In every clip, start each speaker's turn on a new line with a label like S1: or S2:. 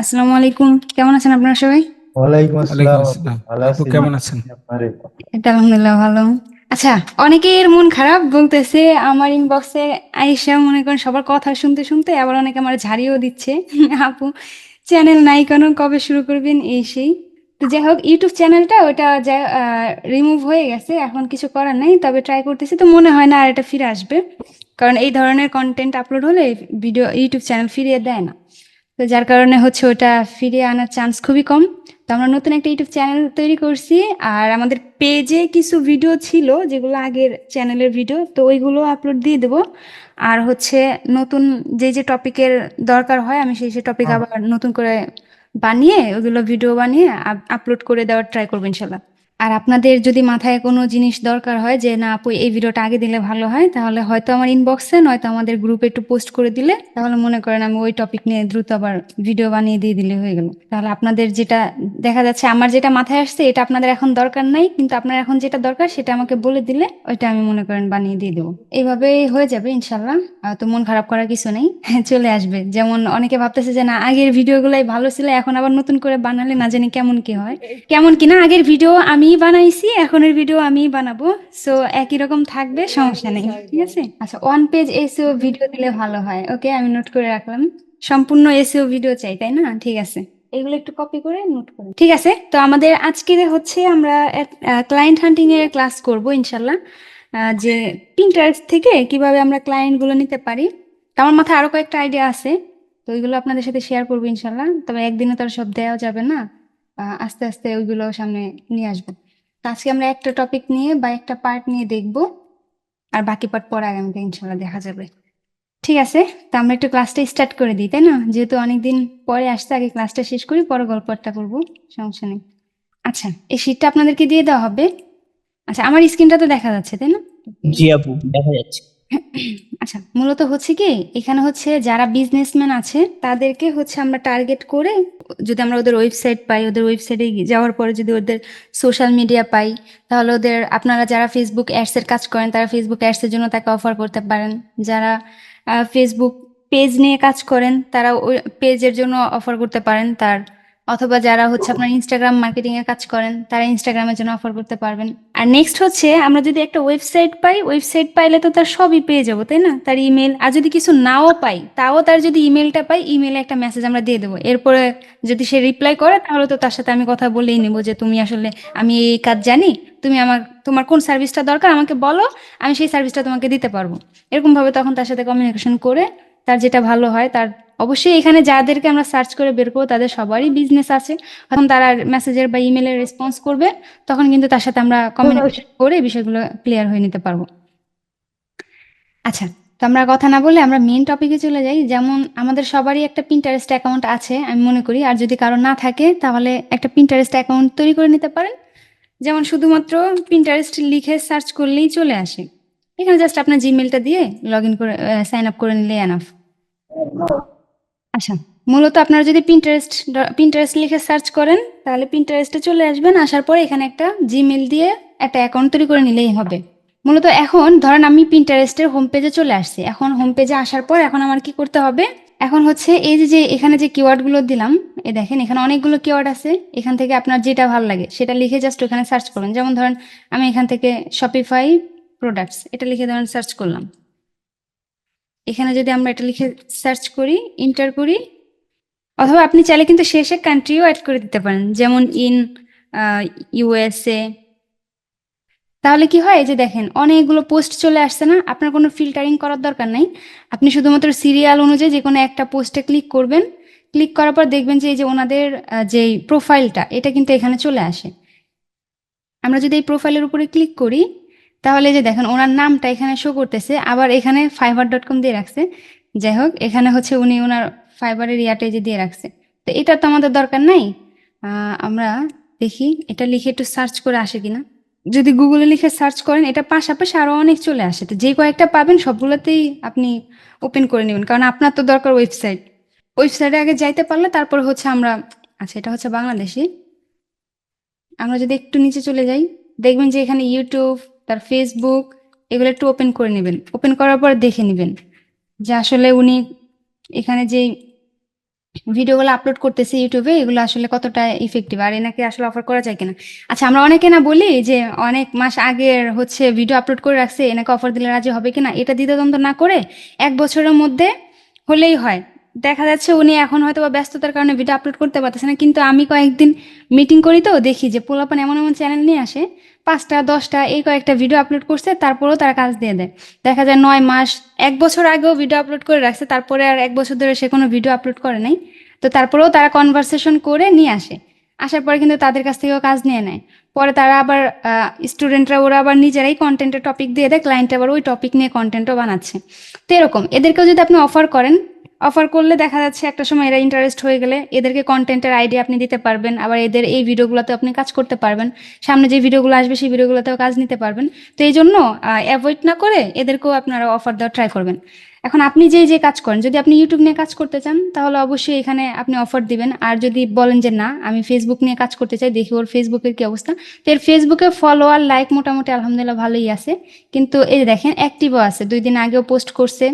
S1: আসসালামু আলাইকুম, কেমন আছেন আপনারা সবাই?
S2: ওয়ালাইকুম
S3: ওয়ালাইকুম
S2: আসসালাম আপু,
S3: আসসালাম।
S2: ভালো
S3: আপু
S2: আছি।
S3: কেমন আছেন?
S2: আপনারে
S1: এটা আলহামদুলিল্লাহ ভালো। আচ্ছা, অনেকের মন খারাপ বলতেছে আমার ইনবক্সে আইসা মনে করেন সবার কথা শুনতে শুনতে আবার অনেকে আমার ঝাড়িও দিচ্ছে। আপু চ্যানেল নাই কেন, কবে শুরু করবেন, এই সেই। তো যাই হোক, ইউটিউব চ্যানেলটা ওটা যা রিমুভ হয়ে গেছে, এখন কিছু করার নাই, তবে ট্রাই করতেছি, তো মনে হয় না আর এটা ফিরে আসবে, কারণ এই ধরনের কন্টেন্ট আপলোড হলে ভিডিও ইউটিউব চ্যানেল ফিরিয়ে দেয় না। তো যার কারণে হচ্ছে ওটা ফিরিয়ে আনার চান্স খুবই কম। তো আমরা নতুন একটা ইউটিউব চ্যানেল তৈরি করছি। আর আমাদের পেজে কিছু ভিডিও ছিল যেগুলো আগের চ্যানেলের ভিডিও, তো ওইগুলো আপলোড দিয়ে দেবো। আর হচ্ছে নতুন যে যে টপিকের দরকার হয় আমি সেই সেই টপিক আবার নতুন করে বানিয়ে ওইগুলো ভিডিও বানিয়ে আপলোড করে দেওয়ার ট্রাই করবো ইনশাল্লাহ। আর আপনাদের যদি মাথায় কোনো জিনিস দরকার হয় যে না আপু এই ভিডিওটা আগে দিলে ভালো হয়, তাহলে হয়তো আমার ইনবক্সে নয়তো আমাদের গ্রুপে একটু পোস্ট করে দিলে, তাহলে মনে করেন আমি ওই টপিক নিয়ে দ্রুত আবার ভিডিও বানিয়ে দিয়ে দিলে হয়ে গেল। তাহলে আপনাদের যেটা দেখা যাচ্ছে আমার যেটা মাথায় আসছে এটা আপনাদের এখন দরকার নাই, কিন্তু আপনার এখন যেটা দরকার সেটা আমাকে বলে দিলে ওইটা আমি মনে করেন বানিয়ে দিয়ে দেবো। এইভাবেই হয়ে যাবে ইনশাল্লাহ। তো মন খারাপ করার কিছু নেই। চলে আসবে। যেমন অনেকে ভাবতেছে যে না আগের ভিডিওগুলাই ভালো ছিল, এখন আবার নতুন করে বানালে না জানি কেমন কি হয়। কেমন কি না, আগের ভিডিও আমিই বানাইছি, এখনের ভিডিও আমিই বানাবো। সো একই রকম থাকবে, সমস্যা নেই, ঠিক আছে। আচ্ছা, ওয়ান পেজ এসইও ভিডিও দিলে ভালো হয়, ওকে, আমি নোট করে রাখলাম। সম্পূর্ণ এসইও ভিডিও চাই, তাই না? ঠিক আছে, এগুলো একটু কপি করে নোট করে, ঠিক আছে। তো আমাদের আজকে হচ্ছে আমরা ক্লায়েন্ট হান্টিং এর ক্লাস করব ইনশাল্লাহ। যে পিন্টারেস্ট থেকে কিভাবে আমরা ক্লায়েন্ট গুলো নিতে পারি। তো আমার মাথায় আরো কয়েকটা আইডিয়া আছে, তো ওইগুলো আপনাদের সাথে শেয়ার করবো ইনশাল্লাহ। তবে একদিনে তো আর সব দেওয়া যাবে না, আস্তে আস্তে ওইগুলো সামনে নিয়ে আসবো। তো আজকে আমরা একটা টপিক নিয়ে বা একটা পার্ট নিয়ে দেখবো, আর বাকি পার্ট পরে আগামীতে ইনশাল্লাহ দেখা যাবে। ঠিক আছে, তো আমরা একটু ক্লাসটা স্টার্ট করে দিই, তাই না? যেহেতু অনেকদিন পরে আসছে, আগে ক্লাসটা শেষ করি, পরে গল্পটা করবো, সমস্যা নেই। আচ্ছা, এই শীটটা আপনাদেরকে দিয়ে দেওয়া হবে। আচ্ছা, আমার স্ক্রিনটা তো দেখা যাচ্ছে, তাই না?
S4: জি আপু, দেখা যাচ্ছে।
S1: আচ্ছা, মূলত হচ্ছে কি, এখানে হচ্ছে যারা বিজনেসম্যান আছে তাদেরকে হচ্ছে আমরা টার্গেট করে, যদি আমরা ওদের ওয়েবসাইট পাই, ওদের ওয়েবসাইটে যাওয়ার পরে যদি ওদের সোশ্যাল মিডিয়া পাই, তাহলে ওদের, আপনারা যারা ফেসবুক অ্যাডস এর কাজ করেন তারা ফেসবুক অ্যাডস এর জন্য তাকে অফার করতে পারেন। যারা ফেসবুক পেজ নিয়ে কাজ করেন তারা ওই পেজের জন্য অফার করতে পারেন তার, অথবা যারা হচ্ছে আপনার ইনস্টাগ্রাম মার্কেটিং এর কাজ করেন তারা ইনস্টাগ্রামের জন্য অফার করতে পারবেন। আর নেক্সট হচ্ছে আমরা যদি একটা ওয়েবসাইট পাই, ওয়েবসাইট পাইলে তো তার সবই পেয়ে যাবো, তাই না? তার ইমেল, আর যদি কিছু নাও পাই তাও তার যদি ইমেলটা পাই, ইমেলে একটা মেসেজ আমরা দিয়ে দেবো। এরপরে যদি সে রিপ্লাই করে তাহলে তো তার সাথে আমি কথা বলেই নেবো যে তুমি আসলে, আমি এই কাজ জানি, তুমি তোমার কোন সার্ভিসটা দরকার আমাকে বলো, আমি সেই সার্ভিসটা তোমাকে দিতে পারবো। এরকম ভাবে তখন তার সাথে কমিউনিকেশন করে তার যেটা ভালো হয় তার, অবশ্যই এখানে যাদেরকে আমরা সার্চ করে বের করবো তাদের সবারই বিজনেস আছে, তখন তারা মেসেজের বা ইমেলের রেসপন্স করবে, তখন কিন্তু তার সাথে আমরা কমিউনিকেশন করে বিষয়গুলো ক্লিয়ার হয়ে নিতে পারবো। আচ্ছা, তো আমরা কথা না বলে আমরা মেইন টপিকে চলে যাই। যেমন আমাদের সবারই একটা পিন্টারেস্ট অ্যাকাউন্ট আছে আমি মনে করি, আর যদি কারো না থাকে তাহলে একটা পিন্টারেস্ট অ্যাকাউন্ট তৈরি করে নিতে পারেন। যেমন শুধুমাত্র পিন্টারেস্ট লিখে সার্চ করলেই চলে আসে, এখানে জাস্ট আপনার জিমেলটা দিয়ে লগ ইন করে সাইন আপ করে নিলে এনাফ। আচ্ছা, মূলত আপনারা যদি পিন্টারেস্ট পিন্টারেস্ট লিখে সার্চ করেন তাহলে পিন্টারেস্টে চলে আসবেন, আসার পরে এখানে একটা জিমেল দিয়ে একটা অ্যাকাউন্ট তৈরি করে নিলেই হবে। মূলত এখন ধরেন আমি পিন্টারেস্টের হোম পেজে চলে আসছি, এখন হোম পেজে আসার পর এখন আমার কি করতে হবে, এখন হচ্ছে এই যে যে এখানে যে কিওয়ার্ড গুলো দিলাম, এই দেখেন এখানে অনেকগুলো কিওয়ার্ড আছে, এখান থেকে আপনার যেটা ভালো লাগে সেটা লিখে জাস্ট ওখানে সার্চ করবেন। যেমন ধরেন আমি এখান থেকে শপিফাই প্রোডাক্টস এটা লিখে ধরেন সার্চ করলাম। এখানে যদি আমরা এটা লিখে সার্চ করি, ইন্টার করি, অথবা আপনি চাইলে কিন্তু শেষে কান্ট্রিও অ্যাড করে দিতে পারেন, যেমন ইন ইউএসএ। তাহলে কি হয়, এই যে দেখেন অনেকগুলো পোস্ট চলে আসছে না, আপনার কোনো ফিল্টারিং করার দরকার নাই। আপনি শুধুমাত্র সিরিয়াল অনুযায়ী যে কোনো একটা পোস্টে ক্লিক করবেন, ক্লিক করার পর দেখবেন যে এই যে ওনাদের যে প্রোফাইলটা এটা কিন্তু এখানে চলে আসে। আমরা যদি এই প্রোফাইলের উপরে ক্লিক করি তাহলে এই যে দেখেন ওনার নামটা এখানে শো করতেছে, আবার এখানে fiverr.com দিয়ে রাখছে। যাই হোক, এখানে হচ্ছে উনি ওনার ফাইবারের ইয়াটা এই যে দিয়ে রাখছে। তো এটা তো আমাদের দরকার নাই। আমরা দেখি এটা লিখে একটু সার্চ করে আসে কিনা। যদি গুগলে লিখে সার্চ করেন এটা পাশাপাশি আরো অনেক চলে আসে, তো যে কয়েকটা পাবেন সবগুলোতেই আপনি ওপেন করে নেবেন, কারণ আপনার তো দরকার ওয়েবসাইট। ওয়েবসাইটে আগে যাইতে পারলে তারপর হচ্ছে আমরা, আচ্ছা এটা হচ্ছে বাংলাদেশি। আমরা যদি একটু নিচে চলে যাই দেখবেন যে এখানে ইউটিউব, তার ফেসবুক, এগুলো একটু ওপেন করে নেবেন। ওপেন করার পর দেখে নেবেন যে আসলে উনি এখানে যে ভিডিওগুলো আপলোড করতেছে ইউটিউবে, এগুলো আসলে কতটা ইফেক্টিভ আর এনাকে আসলে অফার করা যায় কিনা। আচ্ছা, আমরা অনেকে না বলি যে অনেক মাস আগের হচ্ছে ভিডিও আপলোড করে রাখছে, এনাকে অফার দিলে রাজি হবে কিনা। এটা দ্বিধাদ্বন্দ্ব না করে 1 বছরের মধ্যে হলেই হয়। দেখা যাচ্ছে উনি এখন হয়তো বা ব্যস্ততার কারণে ভিডিও আপলোড করতে পারতেছে না, কিন্তু আমি কয়েকদিন মিটিং করি তো দেখি যে পোলাপান এমন এমন চ্যানেল নিয়ে আসে, 5টা 10টা এই কয়েকটা ভিডিও আপলোড করছে, তারপরেও তারা কাজ দিয়ে দেয়। দেখা যায় 9 মাস, 1 বছর আগেও ভিডিও আপলোড করে রাখছে, তারপরে আর 1 বছর ধরে সে কোনো ভিডিও আপলোড করে নাই। তো তারপরেও তারা কনভারসেশন করে নিয়ে আসে, আসার পরে কিন্তু তাদের কাছ থেকেও কাজ নিয়ে নেয়। পরে তারা আবার স্টুডেন্টরা ওরা আবার নিজেরাই কন্টেন্টের টপিক দিয়ে দেয়, ক্লায়েন্ট আবার ওই টপিক নিয়ে কন্টেন্টও বানাচ্ছে। তো এরকম এদেরকেও যদি আপনি অফার করেন, অফার করলে দেখা যাচ্ছে একটা সময় এরা ইন্টারেস্ট হয়ে গেলে এদেরকে কন্টেন্টের আইডিয়া আপনি দিতে পারবেন, আবার এদের এই ভিডিওগুলোতে আপনি কাজ করতে পারবেন, সামনে যে ভিডিওগুলো আসবে সেই ভিডিওগুলোতেও কাজ নিতে পারবেন। তো এই জন্য অ্যাভয়েড না করে এদেরকেও আপনারা অফার দেওয়ার ট্রাই করবেন। এখন আপনি যে কাজ করেন, যদি আপনি ইউটিউব নিয়ে কাজ করতে চান তাহলে অবশ্যই এখানে আপনি অফার দিবেন। আর যদি বলেন যে না আমি ফেসবুক নিয়ে কাজ করতে চাই, দেখি ওর ফেসবুকের কি অবস্থা, তো এর ফেসবুকে ফলোয়ার লাইক মোটামুটি আলহামদুলিল্লাহ ভালোই আছে, কিন্তু এই যে দেখেন অ্যাক্টিভও আছে, 2 দিন আগেও পোস্ট করছে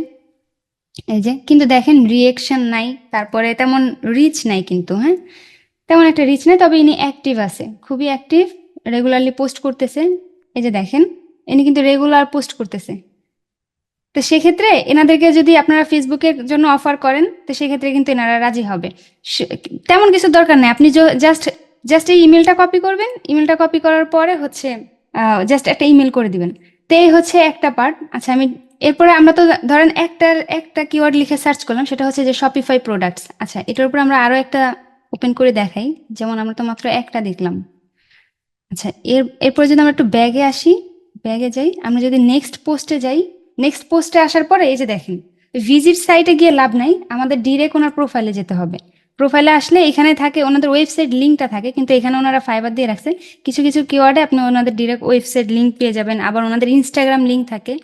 S1: এই যে, কিন্তু দেখেন রিয়েকশন নাই, তারপরে তেমন রিচ নাই কিন্তু, হ্যাঁ তেমন একটা রিচ নাই, তবে ইনি অ্যাক্টিভ আছে, খুবই অ্যাক্টিভ, রেগুলারলি পোস্ট করতেছে। এই যে দেখেন ইনি কিন্তু রেগুলার পোস্ট করতেছে। তো সেক্ষেত্রে এনাদেরকে যদি আপনারা ফেসবুকের জন্য অফার করেন, তো সেক্ষেত্রে কিন্তু এনারা রাজি হবে। তেমন কিছু দরকার নেই, আপনি জাস্ট জাস্ট এই ইমেলটা কপি করবেন, ইমেলটা কপি করার পরে হচ্ছে জাস্ট একটা ইমেল করে দিবেন। তো এই হচ্ছে একটা পার্ট। আচ্ছা, আমি এরপরে আমরা তো ধরেন একটা কিওয়ার্ড লিখে সার্চ করলাম, সেটা হচ্ছে যে শপিফাই প্রোডাক্টস। আচ্ছা, এটার উপর আমরা আরো একটা ওপেন করে দেখাই, যেমন আমরা তো মাত্র একটা দেখলাম। আচ্ছা, এরপরে যদি আমরা একটু ব্যাগে আসি, ব্যাগে যাই, আমরা যদি নেক্সট পোস্টে যাই, নেক্সট পোস্টে আসার পরে এই যে দেখেন ভিজিট সাইটে গিয়ে লাভ নাই, আমাদের ডিরেক্ট ওনার প্রোফাইলে যেতে হবে। প্রোফাইলে আসলে এখানে থাকে ওনাদের ওয়েবসাইট লিঙ্কটা থাকে, কিন্তু এখানে ওনারা ফাইবার দিয়ে রাখছে। কিছু কিছু কিওয়ার্ডে আপনি ওনাদের ডিরেক্ট ওয়েবসাইট লিঙ্ক পেয়ে যাবেন, আবার ওনাদের ইনস্টাগ্রাম লিঙ্ক থাকে,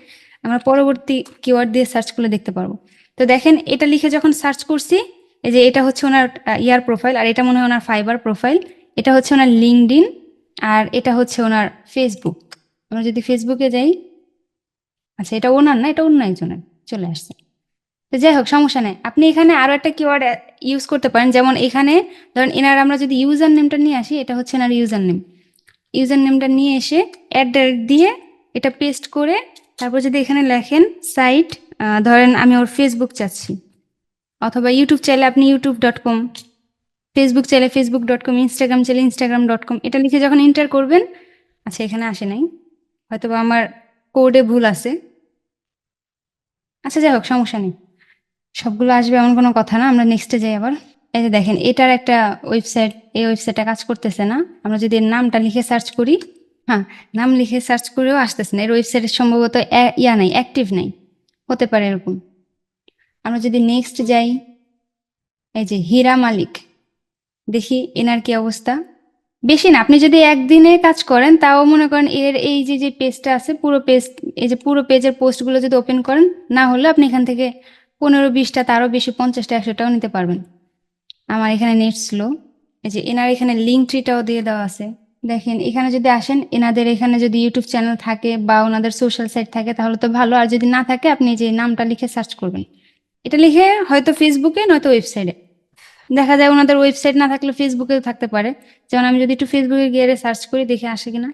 S1: আমরা পরবর্তী কিওয়ার্ড দিয়ে সার্চ করলে দেখতে পারবো। তো দেখেন এটা লিখে যখন সার্চ করছি, এই যে এটা হচ্ছে ওনার ইয়ার প্রোফাইল, আর এটা মনে হয় ওনার ফাইবার প্রোফাইল, এটা হচ্ছে ওনার লিঙ্কডইন, আর এটা হচ্ছে ওনার ফেসবুক। আমরা যদি ফেসবুকে যাই, আচ্ছা এটা ওনার না, এটা অন্য একজনের চলে আসছে। তো যাই হোক, সমস্যা নেই, আপনি এখানে আরো একটা কিওয়ার্ড ইউজ করতে পারেন। যেমন এখানে ধরেন এনার আমরা যদি ইউজার নেমটা নিয়ে আসি, এটা হচ্ছে এনার ইউজার নেম, ইউজার নেমটা নিয়ে এসে অ্যাট দিয়ে এটা পেস্ট করে, তারপর যদি এখানে লেখেন সাইট, ধরেন আমি ওর ফেসবুক চাচ্ছি, অথবা ইউটিউব চাইলে আপনি youtube.com, ফেসবুক চাইলে facebook.com, ইনস্টাগ্রাম চাইলে instagram.com, এটা লিখে যখন এন্টার করবেন, আচ্ছা এখানে আসে নাই, হয়তোবা আমার কোডে ভুল আছে। আচ্ছা যাই হোক, সমস্যা নেই, সবগুলো আসবে এমন কোনো কথা না। আমরা নেক্সটে যাই আবার। এই যে দেখেন এটার একটা ওয়েবসাইট, এই ওয়েবসাইটটা কাজ করতেছে না। আমরা যদি এর নামটা লিখে সার্চ করি, হ্যাঁ নাম লিখে সার্চ করেও আসতেছে না, এর ওয়েবসাইটের সম্ভবত ইয়া নাই, অ্যাক্টিভ নাই, হতে পারে এরকম। আমরা যদি নেক্সট যাই, এই যে হীরা মালিক, দেখি এনার কি অবস্থা। বেশি না, আপনি যদি একদিনে কাজ করেন তাও মনে করেন এর এই যে পেজটা আছে পুরো পেজ, এই যে পুরো পেজের পোস্টগুলো যদি ওপেন করেন, না হলে আপনি এখান থেকে 15-20টা, তারও বেশি 50টা 100টাও নিতে পারবেন। আমার এখানে নেট স্লো। এই যে এনার এখানে লিঙ্ক ট্রিটাও দিয়ে দেওয়া আছে, দেখেন এখানে যদি আসেন, এনাদের এখানে যদি ইউটিউব চ্যানেল থাকে বা ওনাদের সোশ্যাল সাইট থাকে তাহলে তো ভালো, আর যদি না থাকে আপনি যে নামটা লিখে সার্চ করবেন, এটা লিখে হয়তো ফেসবুকে নয়তো ওয়েবসাইটে, দেখা যায় ওনাদের ওয়েবসাইট না থাকলে ফেসবুকেও থাকতে পারে। যেমন আমি যদি একটু ফেসবুকে গিয়ে সার্চ করি, দেখে আসে কিনা,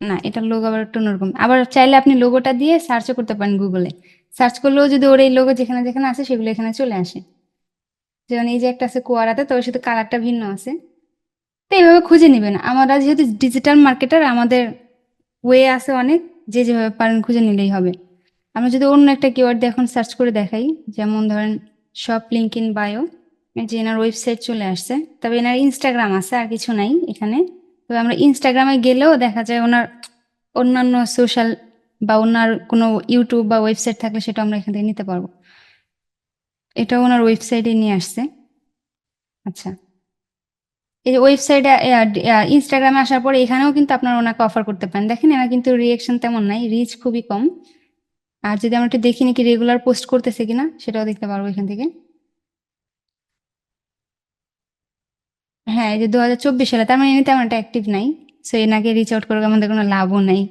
S1: না এটার লোগো আবার একটু অন্যরকম। আবার চাইলে আপনি লোগোটা দিয়ে সার্চও করতে পারেন গুগলে, সার্চ করলেও যদি ওর এই লোগো যেখানে যেখানে আছে সেগুলো এখানে চলে আসে। যেমন এই যে একটা আছে কোয়ারাতে, তবে শুধু কালারটা ভিন্ন আছে। তো এইভাবে খুঁজে নেবেন, আমরা যেহেতু ডিজিটাল মার্কেটার, আমাদের ওয়ে আছে অনেক, যে যেভাবে পারেন খুঁজে নিলেই হবে। আমরা যদি অন্য একটা কিওয়ার্ড দিয়ে এখন সার্চ করে দেখাই, যেমন ধরেন শপ লিঙ্ক ইন বায়ো, যে এনার ওয়েবসাইট চলে আসছে, তবে এনার ইনস্টাগ্রাম আছে, আর কিছু নাই এখানে। তবে আমরা ইনস্টাগ্রামে গেলেও দেখা যায় ওনার অন্যান্য সোশ্যাল বা ওনার কোনো ইউটিউব বা ওয়েবসাইট থাকলে সেটা আমরা এখান থেকে নিতে পারবো। এটা ওনার ওয়েবসাইটে নিয়ে আসছে। আচ্ছা, এই যে ওয়েবসাইটে ইনস্টাগ্রামে আসার পরে এখানেও কিন্তু আপনারা ওনাকে অফার করতে পারেন। দেখেন এনার কিন্তু রিয়েকশন তেমন নাই, রিচ খুবই কম। আর যদি আমরা একটু দেখি নাকি রেগুলার পোস্ট করতেছে কিনা, সেটাও দেখতে পারবো এখান থেকে। হ্যাঁ, এই যে 2024 সালে, তার মানে এমনি তেমন একটা অ্যাক্টিভ নাই, সো এনাকে রিচ আউট করে আমাদের কোনো লাভও নাই।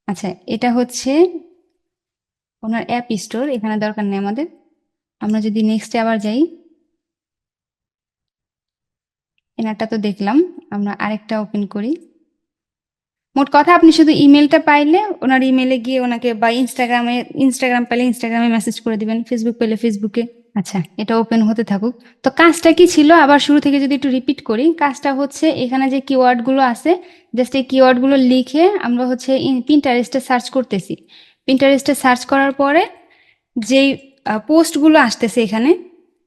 S1: আচ্ছা, এটা হচ্ছে ওনার অ্যাপ স্টোর, এখানে দরকার নেই আমাদের। আমরা যদি নেক্সটে আবার যাই, এনারটা তো দেখলাম, আমরা আরেকটা ওপেন করি। মোট কথা আপনি শুধু ইমেলটা পাইলে ওনার ইমেলে গিয়ে ওনাকে, বা ইনস্টাগ্রাম পেলে ইনস্টাগ্রামে মেসেজ করে দিবেন, ফেসবুক পেলে ফেসবুকে। আচ্ছা, এটা ওপেন হতে থাকুক। তো কাজটা কি ছিল আবার শুরু থেকে যদি একটু রিপিট করি, কাজটা হচ্ছে এখানে যে কিওয়ার্ডগুলো আছে, জাস্ট এই কিওয়ার্ডগুলো লিখে আমরা হচ্ছে পিন্টারেস্টে সার্চ করতেছি। পিন্টারেস্টে সার্চ করার পরে যেই পোস্টগুলো আসতেছে এখানে,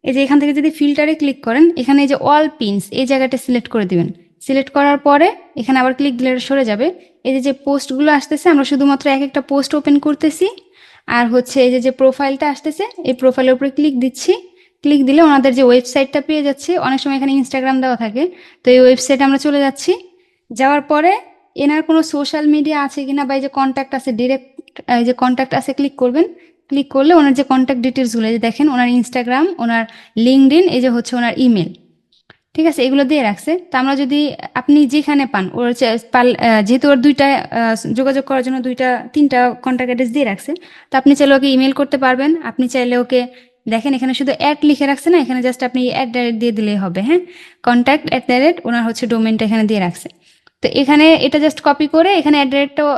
S1: এই যে এখান থেকে যদি ফিল্টারে ক্লিক করেন, এখানে এই যে অল পিনস এই জায়গাটা সিলেক্ট করে দিবেন। সিলেক্ট করার পরে এখানে আবার ক্লিক দিলে সরে যাবে। এই যে পোস্টগুলো আসতেছে, আমরা শুধুমাত্র এক একটা পোস্ট ওপেন করতেছি। আর হচ্ছে এই যে প্রোফাইলটা আসতেছে, এই প্রোফাইলের উপরে ক্লিক দিচ্ছি। ক্লিক দিলে ওনাদের যে ওয়েবসাইটটা পেয়ে যাচ্ছে, অনেক সময় এখানে ইনস্টাগ্রাম দেওয়া থাকে, তো এই ওয়েবসাইটে আমরা চলে যাচ্ছি। যাওয়ার পরে এনার কোনো সোশ্যাল মিডিয়া আছে কিনা, বা এই যে কন্ট্যাক্ট আছে, ডিরেক্ট এই যে কন্ট্যাক্ট আছে ক্লিক করবেন। ক্লিক করলে ওনার যে কন্ট্যাক্ট ডিটেলসগুলো, যে দেখেন ওনার ইনস্টাগ্রাম, ওনার লিঙ্কডইন, এই যে হচ্ছে ওনার ইমেল, ঠিক আছে, এগুলো দিয়ে রাখছে। তো আমরা যদি, আপনি যেখানে পান ওর যেহেতু ওর দুইটা যোগাযোগ করার জন্য দুইটা তিনটা কন্ট্যাক্ট অ্যাড্রেস দিয়ে রাখছে, তো আপনি চাইলে ওকে ইমেল করতে পারবেন। আপনি চাইলে ওকে, দেখেন এখানে শুধু অ্যাড লিখে রাখছে না, এখানে জাস্ট আপনি অ্যাট দ্য রেট দিয়ে দিলেই হবে। হ্যাঁ, কন্ট্যাক্ট অ্যাট দ্য রেট, ওনার হচ্ছে ডোমেনটা এখানে দিয়ে রাখছে। তো এখানে এটা জাস্ট কপি করে এখানে অ্যাট দ্য রেটটাও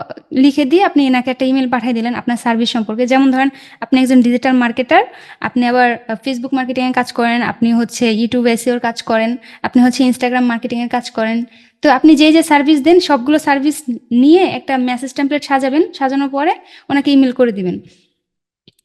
S1: লিখে দিয়ে আপনি এনাকে একটা ইমেল পাঠিয়ে দিলেন আপনার সার্ভিস সম্পর্কে। যেমন ধরেন আপনি একজন ডিজিটাল মার্কেটার, আপনি আবার ফেসবুক মার্কেটিংয়ের কাজ করেন, আপনি হচ্ছে ইউটিউব এসইওর কাজ করেন, আপনি হচ্ছে ইনস্টাগ্রাম মার্কেটিংয়ের কাজ করেন। তো আপনি যে যে সার্ভিস দেন সবগুলো সার্ভিস নিয়ে একটা মেসেজ টেমপ্লেট সাজাবেন, সাজানোর পরে ওনাকে ইমেল করে দিবেন।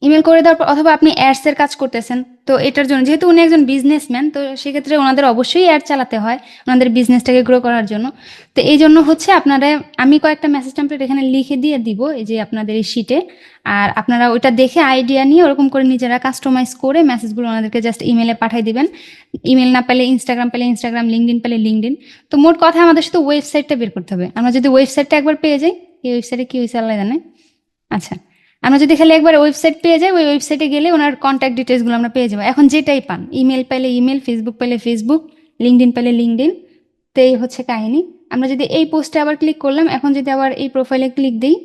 S1: ইমেল করে দেওয়ার পর, অথবা আপনি অ্যাডস এর কাজ করতেছেন, তো এটার জন্য যেহেতু উনি একজন বিজনেসম্যান, তো সেক্ষেত্রে ওনাদের অবশ্যই অ্যাড চালাতে হয় ওনাদের বিজনেসটাকে গ্রো করার জন্য। তো এই জন্য হচ্ছে আপনারা, আমি কয়েকটা মেসেজ টেমপ্লেট এখানে লিখে দিয়ে দিব এই যে আপনাদের এই শিটে। আর আপনারা ওইটা দেখে আইডিয়া নিয়ে ওরকম করে নিজেরা কাস্টমাইজ করে মেসেজগুলো ওনাদেরকে জাস্ট ইমেলে পাঠিয়ে দিবেন। ইমেল না পেলে ইনস্টাগ্রাম, পেলে ইনস্টাগ্রাম, লিঙ্কডিন পেলে লিঙ্কডিন। তো মোট কথা আমাদের শুধু ওয়েবসাইটটা বের করতে হবে। আমরা যদি ওয়েবসাইটটা একবার পেয়ে যাই, এই ওয়েবসাইটে কি হয়েছে আল্লাহ জানে। আচ্ছা, আমরা যদি খালি একবার ওয়েবসাইট পেয়ে যাই, ওই ওয়েবসাইটে গেলে ওনার কন্ট্যাক্ট ডিটেলসগুলো আমরা পেয়ে যাবো। এখন যেটাই পান, ইমেল পেলে ইমেল, ফেসবুক পেলে ফেসবুক, লিঙ্কডিন পেলে লিঙ্কডিন। তো এই হচ্ছে কাহিনী। আমরা যদি এই পোস্টে আবার ক্লিক করলাম, এখন যদি আবার এই প্রোফাইলে ক্লিক দিই,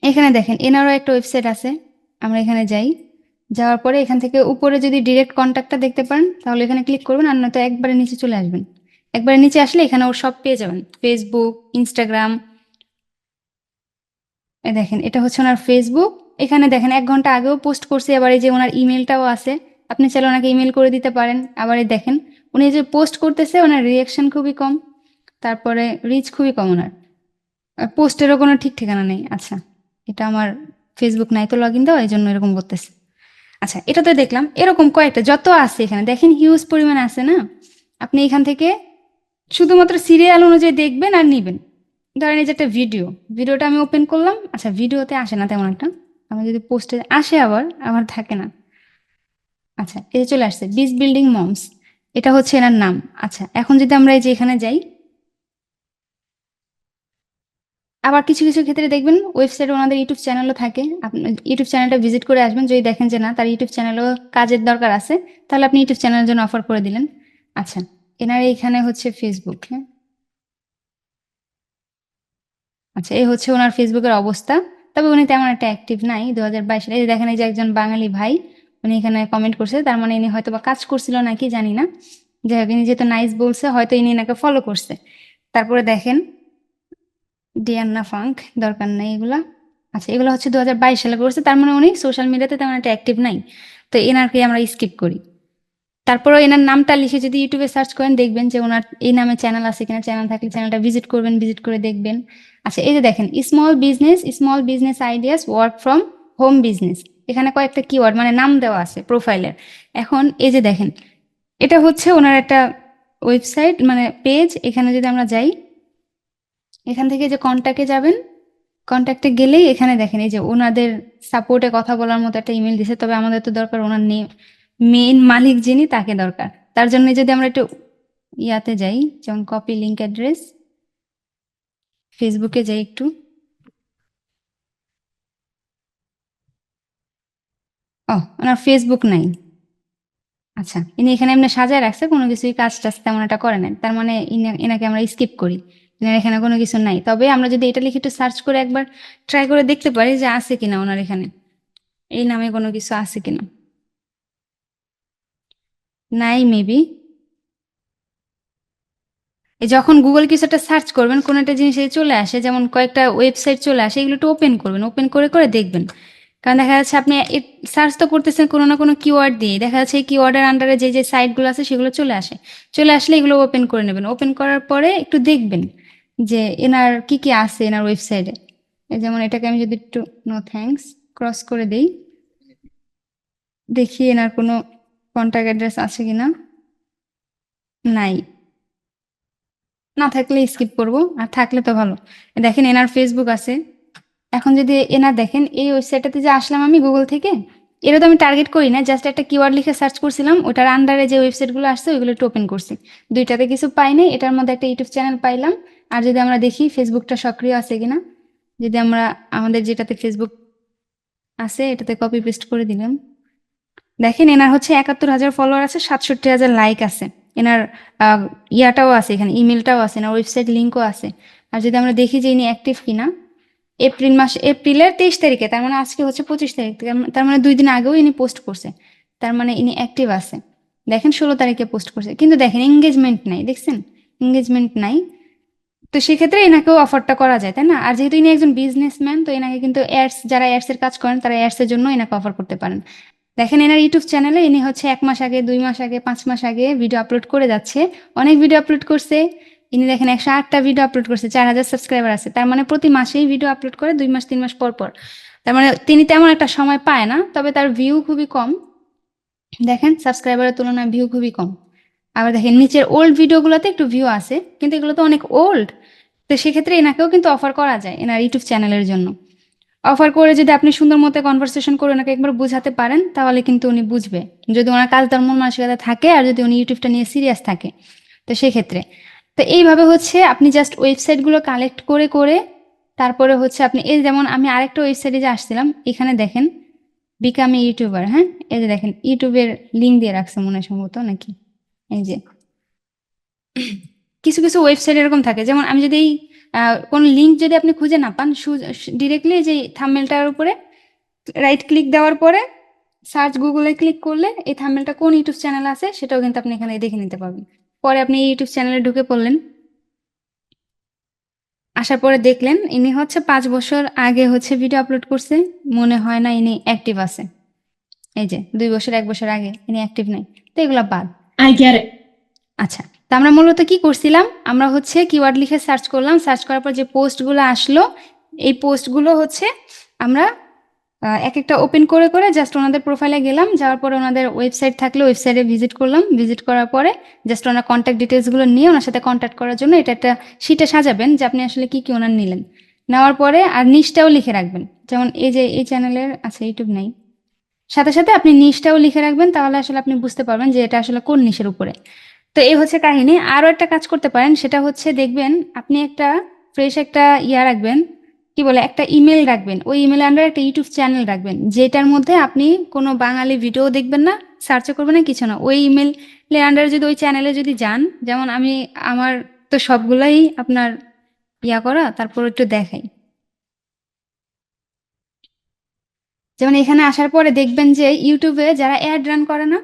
S1: এখানে দেখেন এনারও একটা ওয়েবসাইট আছে। আমরা এখানে যাই, যাওয়ার পরে এখান থেকে উপরে যদি ডিরেক্ট কন্ট্যাক্টটা দেখতে পান, তাহলে এখানে ক্লিক করবেন, আর নয়তো একবারে নিচে চলে আসবেন। একবারে নিচে আসলে এখানে ওর সব পেয়ে যাবেন, ফেসবুক, ইনস্টাগ্রাম। দেখেন এটা হচ্ছে ওনার ফেসবুক। এখানে দেখেন 1 ঘন্টা আগেও পোস্ট করছে, আবার এই যে ওনার ইমেলটাও আছে, আপনি চাইলে ওনাকে ইমেল করে দিতে পারেন। আবার এই দেখেন উনি যে পোস্ট করতেছে, ওনার রিয়াকশন খুবই কম, তারপরে রিচ খুবই কম ওনার, পোস্টেরও কোনো ঠিক ঠিকানা নেই। আচ্ছা, এটা আমার ফেসবুক নাই তো লগ ইন দেওয়া, এই জন্য এরকম করতেছে। আচ্ছা, এটা তো দেখলাম, এরকম কয়েকটা যত আছে এখানে দেখেন হিউজ পরিমাণ আছে না। আপনি এখান থেকে শুধুমাত্র সিরিয়াল অনুযায়ী দেখবেন আর নিবেন। ধরেন এই যে একটা ভিডিওটা আমি ওপেন করলাম। আচ্ছা, ভিডিওতে আসে না তেমন একটা, আমি যদি পোস্টে আসে আবার আমার থাকে না। আচ্ছা, এই যে চলে আসছে বিচ বিল্ডিং মমস, এটা হচ্ছে এনার নাম। আচ্ছা, এখন যদি আমরা এই যে এখানে যাই, আবার কিছু কিছু ক্ষেত্রে দেখবেন ওয়েবসাইটে ওনাদের ইউটিউব চ্যানেলও থাকে, আপনি ইউটিউব চ্যানেলটা ভিজিট করে আসবেন। যদি দেখেন যে না, তার ইউটিউব চ্যানেলও কাজের দরকার আছে, তাহলে আপনি ইউটিউব চ্যানেলের জন্য অফার করে দিলেন। আচ্ছা, এনার এইখানে হচ্ছে ফেসবুক। হ্যাঁ, আচ্ছা, এই হচ্ছে ওনার ফেসবুকের অবস্থা। তবে উনি তেমন একটা অ্যাক্টিভ নাই 2022 সালে। এই যে দেখেন, এই যে একজন বাঙালি ভাই, উনি এখানে কমেন্ট করছে, তার মানে ইনি হয়তো বা কাজ করছিল নাকি জানি না। যাই হোক, ইনি যেহেতু নাইস বলছে, হয়তো ইনি এনাকে ফলো করছে। তারপরে দেখেন ডিয়ান্না ফাঙ্ক, দরকার নেই এগুলা। আচ্ছা, এগুলো হচ্ছে 2022 সালে করছে, তার মানে উনি সোশ্যাল মিডিয়াতে তেমন একটা অ্যাক্টিভ নাই। তো এনারকে আমরা স্কিপ করি। তারপরে এনার নামটা লিখে যদি ইউটিউবে সার্চ করেন, দেখবেন যে ওনার এই নামে চ্যানেল আছে কিনা। চ্যানেল থাকলে চ্যানেলটা ভিজিট করবেন, ভিজিট করে দেখবেন। আচ্ছা, এই যে দেখেন small business ideas, work from home business, এখানে কয়েকটা কিওয়ার্ড মানে নাম দেওয়া আছে প্রোফাইলের। এখন এই যে দেখেন, এটা হচ্ছে ওনার একটা ওয়েবসাইট মানে পেজ। এখানে যদি আমরা যাই, এখান থেকে যে কন্ট্যাক্টে যাবেন, কন্ট্যাক্টে গেলেই এখানে দেখেন এই যে ওনাদের সাপোর্টে কথা বলার মতো একটা ইমেল দিছে। তবে আমাদের তো দরকার ওনার মেইন মালিক যিনি, তাকে দরকার। তার জন্য যদি আমরা একটু ইয়াতে যাই, যেমন কপি লিঙ্ক অ্যাড্রেস, ফেসবুকে যাই একটু। ও, ওনার ফেসবুক নাই। আচ্ছা, ইনি এখানে এমনি সাজায় রাখছে, কোনো কিছুই কাজ টাজ তেমন একটা করে নেন, তার মানে এনাকে আমরা স্কিপ করি। এনার এখানে কোনো কিছু নাই। তবে আমরা যদি এটা লিখে একটু সার্চ করে একবার ট্রাই করে দেখতে পারি যে আছে কিনা ওনার এখানে এই নামে কোনো কিছু আছে কিনা। নাই মেবি। যখন গুগল কিছু একটা সার্চ করবেন, কোনো একটা জিনিস চলে আসে, যেমন কয়েকটা ওয়েবসাইট চলে আসে, এগুলো একটু ওপেন করবেন, ওপেন করে করে দেখবেন। কারণ দেখা যাচ্ছে আপনি সার্চ তো করতেছেন কোনো না কোনো কিওয়ার্ড দিয়ে, দেখা যাচ্ছে এই কিওয়ার্ডের আন্ডারে যে যে সাইটগুলো আছে সেগুলো চলে আসে, চলে আসলে এগুলো ওপেন করে নেবেন। ওপেন করার পরে একটু দেখবেন যে এনার কি কি আছে এনার ওয়েবসাইটে। যেমন এটাকে আমি যদি একটু নো থ্যাঙ্কস ক্রস করে দিই, দেখি এনার কোনো কন্ট্যাক্ট অ্যাড্রেস আছে কিনা। নাই, না থাকলে স্কিপ করব, আর থাকলে তো ভালো। দেখেন এনার ফেসবুক আছে। এখন যদি এনার দেখেন এই ওয়েবসাইটটাতে যে আসলাম আমি গুগল থেকে, এটা তো আমি টার্গেট করি না, জাস্ট একটা কিওয়ার্ড লিখে সার্চ করছিলাম, ওটার আন্ডারে যে ওয়েবসাইটগুলো আসছে ওইগুলো একটু ওপেন করছি। দুইটাতে কিছু পাই নাই, এটার মধ্যে একটা ইউটিউব চ্যানেল পাইলাম। আর যদি আমরা দেখি ফেসবুকটা সক্রিয় আছে কিনা, যদি আমরা আমাদের যেটাতে ফেসবুক আছে এটাতে কপি পেস্ট করে দিলাম, দেখেন এনার হচ্ছে ৭১,০০০ ফলোয়ার আছে, ৬৭,০০০ লাইক আছে। এনার আহ, ইয়াটাও আছে, এখানে ইমেলটাও আছে, এনার ওয়েবসাইট লিঙ্কও আছে। আর যদি আমরা দেখি যে ইনি অ্যাক্টিভ কিনা, এপ্রিলের ২৩ তারিখে, তার মানে আজকে হচ্ছে ২৫ তারিখ, তার মানে ২ দিন আগেও ইনি পোস্ট করছে, তার মানে ইনি অ্যাক্টিভ আছে। দেখেন ১৬ তারিখে পোস্ট করছে, কিন্তু দেখেন এঙ্গেজমেন্ট নাই, দেখছেন এঙ্গেজমেন্ট নাই। তো সেক্ষেত্রে এনাকেও অফারটা করা যায়, তাই না? আর যেহেতু ইনি একজন বিজনেসম্যান, তো এনাকে কিন্তু অ্যাডস, যারা অ্যাডস এর কাজ করেন তারা অ্যাডস এর জন্য এনাকে অফার করতে পারেন। দেখেন এনার ইউটিউব চ্যানেলে ইনি হচ্ছে ১ মাস আগে, ২ মাস আগে, ৫ মাস আগে ভিডিও আপলোড করে যাচ্ছে, অনেক ভিডিও আপলোড করছে। ইনি দেখেন ১০৮টা ভিডিও আপলোড করছে, ৪,০০০ সাবস্ক্রাইবার আছে, তার মানে প্রতি মাসেই ভিডিও আপলোড করে, ২ মাস ৩ মাস পর পর। তার মানে তিনি তেমন একটা সময় পায় না, তবে তার ভিউ খুবই কম। দেখেন সাবস্ক্রাইবারের তুলনায় ভিউ খুবই কম। আবার দেখেন নিচের ওল্ড ভিডিওগুলোতে একটু ভিউ আছে, কিন্তু এগুলো তো অনেক ওল্ড। তো সেক্ষেত্রে এনাকেও কিন্তু অফার করা যায় এনার ইউটিউব চ্যানেলের জন্য। অফার করে যদি আপনি সুন্দর মতো কনভারসেশন করে ওনাকে একবার বোঝাতে পারেন, তাহলে কিন্তু উনি বুঝবে, যদি ওনার কাজ ধর্ম মানসিকতা থাকে, আর যদি উনি ইউটিউবটা নিয়ে সিরিয়াস থাকে। তো সেক্ষেত্রে তো এইভাবে হচ্ছে আপনি জাস্ট ওয়েবসাইটগুলো কালেক্ট করে করে তারপরে হচ্ছে আপনি, এই যেমন আমি আরেকটা ওয়েবসাইটে যে আসছিলাম, এখানে দেখেন বিকাম এ ইউটিউবার, হ্যাঁ, এই যে দেখেন ইউটিউবের লিঙ্ক দিয়ে রাখছে মনে হয় সম্ভবত, নাকি এই যে কিছু কিছু ওয়েবসাইট এরকম থাকে, যেমন আমি যদি কোনো লিঙ্ক যদি আপনি খুঁজে না পান, ডিরেক্টলি যে থাম্বনেলটার উপরে রাইট ক্লিক দেওয়ার পরে সার্চ গুগলে ক্লিক করলে এই থাম্বনেলটা কোন ইউটিউব চ্যানেল আছে সেটাও কিন্তু আপনি এখানে দেখে নিতে পারবেন। পরে আপনি এই ইউটিউব চ্যানেলে ঢুকে পড়লেন, আসার পরে দেখলেন ইনি হচ্ছে ৫ বছর আগে হচ্ছে ভিডিও আপলোড করছে, মনে হয় না ইনি অ্যাক্টিভ আছে। এই যে ২ বছর ১ বছর আগে ইনি অ্যাক্টিভ নেই, তো এগুলা বাদ।
S2: I get it.
S1: আচ্ছা, তো আমরা মূলত কি করছিলাম, আমরা হচ্ছে কিওয়ার্ড লিখে সার্চ করলাম, সার্চ করার পর যে পোস্টগুলো আসলো, এই পোস্টগুলো হচ্ছে আমরা এক একটা ওপেন করে করে জাস্ট ওনাদের প্রোফাইলে গেলাম, যাওয়ার পরে ওনাদের ওয়েবসাইট থাকলে ওয়েবসাইটে ভিজিট করলাম, ভিজিট করার পরে জাস্ট ওনার কন্ট্যাক্ট ডিটেলসগুলো নিয়ে ওনার সাথে কন্ট্যাক্ট করার জন্য এটা একটা শিটে সাজাবেন যে আপনি আসলে কি কি ওনার নিলেন। নেওয়ার পরে আর নিচটাও লিখে রাখবেন, যেমন এই যে এই চ্যানেলের, আচ্ছা ইউটিউব নাই, সাথে সাথে আপনি নিচটাও লিখে রাখবেন, তাহলে আসলে আপনি বুঝতে পারবেন যে এটা আসলে কোন নিশের উপরে। তো এই হচ্ছে কাহিনী। আরো একটা কাজ করতে পারেন, সেটা হচ্ছে দেখবেন আপনি একটা ফ্রেশ একটা ইয়া রাখবেন, কি বলে, একটা ইমেল রাখবেন, ওই ইমেল আন্ডার একটা ইউটিউব চ্যানেল রাখবেন, যেটার মধ্যে আপনি কোনো বাঙালি ভিডিও দেখবেন না, সার্চও করবেন না, কিছু না, ওই ইমেলের আন্ডারে যদি ওই চ্যানেলে যদি যান, যেমন আমি, আমার তো সবগুলাই আপনার ইয়া করা, তারপর একটু দেখাই। যেমন এখানে আসার পরে দেখবেন যে ইউটিউবে যারা অ্যাড রান করে না,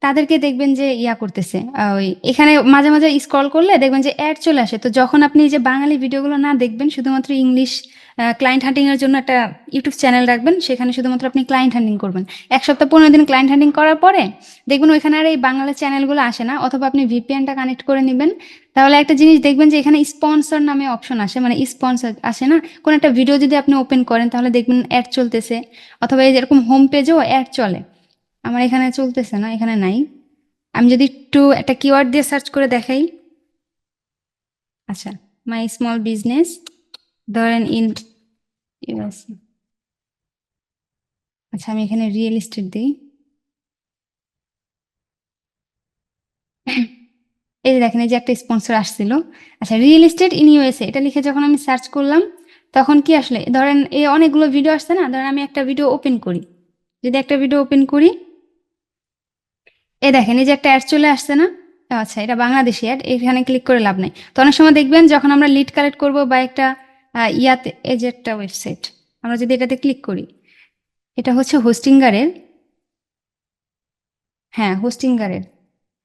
S1: তাদেরকে দেখবেন যে ইয়া করতেছে, ওই এখানে মাঝে মাঝে স্ক্রল করলে দেখবেন যে অ্যাড চলে আসে। তো যখন আপনি এই যে বাঙালি ভিডিওগুলো না দেখবেন, শুধুমাত্র ইংলিশ ক্লায়েন্ট হান্টিং এর জন্য একটা ইউটিউব চ্যানেল রাখবেন, সেখানে শুধুমাত্র আপনি ক্লায়েন্ট হান্টিং করবেন। ১ সপ্তাহ ১৫ দিন ক্লায়েন্ট হান্টিং করার পরে দেখবেন ওইখানে আর এই বাংলা চ্যানেলগুলো আসে না, অথবা আপনি ভিপিএনটা কানেক্ট করে নেবেন। তাহলে একটা জিনিস দেখবেন যে এখানে স্পন্সর নামে অপশন আসে, মানে স্পন্সর আসে না, কোন একটা ভিডিও যদি আপনি ওপেন করেন তাহলে দেখবেন অ্যাড চলতেছে, অথবা এই যেরকম হোম পেজেও অ্যাড চলে। আমার এখানে চলতেছে না, এখানে নাই। আমি যদি একটু একটা কিওয়ার্ড দিয়ে সার্চ করে দেখাই, আচ্ছা, মাই স্মল বিজনেস, ধরেন ইন ইউএসএ, আচ্ছা আমি এখানে রিয়েল এস্টেট দিই, এই যে দেখেন এই যে একটা স্পন্সর আসছিল। আচ্ছা, রিয়েল এস্টেট ইন ইউএসএ এটা লিখে যখন আমি সার্চ করলাম, তখন কি আসলে ধরেন এই অনেকগুলো ভিডিও আসছে না, ধরেন আমি একটা ভিডিও ওপেন করি, যদি একটা ভিডিও ওপেন করি, দেখেন এই যে একটা অ্যাড চলে আসছে না। আচ্ছা, এটা বাংলাদেশি অ্যাড, এখানে ক্লিক করে লাভ নাই। তো অনেক সময় দেখবেন যখন আমরা লিড কালেক্ট করব বা একটা ইয়াতে, এই যে একটা ওয়েবসাইট, আমরা যদি এটাতে ক্লিক করি, এটা হচ্ছে হোস্টিঙ্গারের, হ্যাঁ হোস্টিঙ্গারের,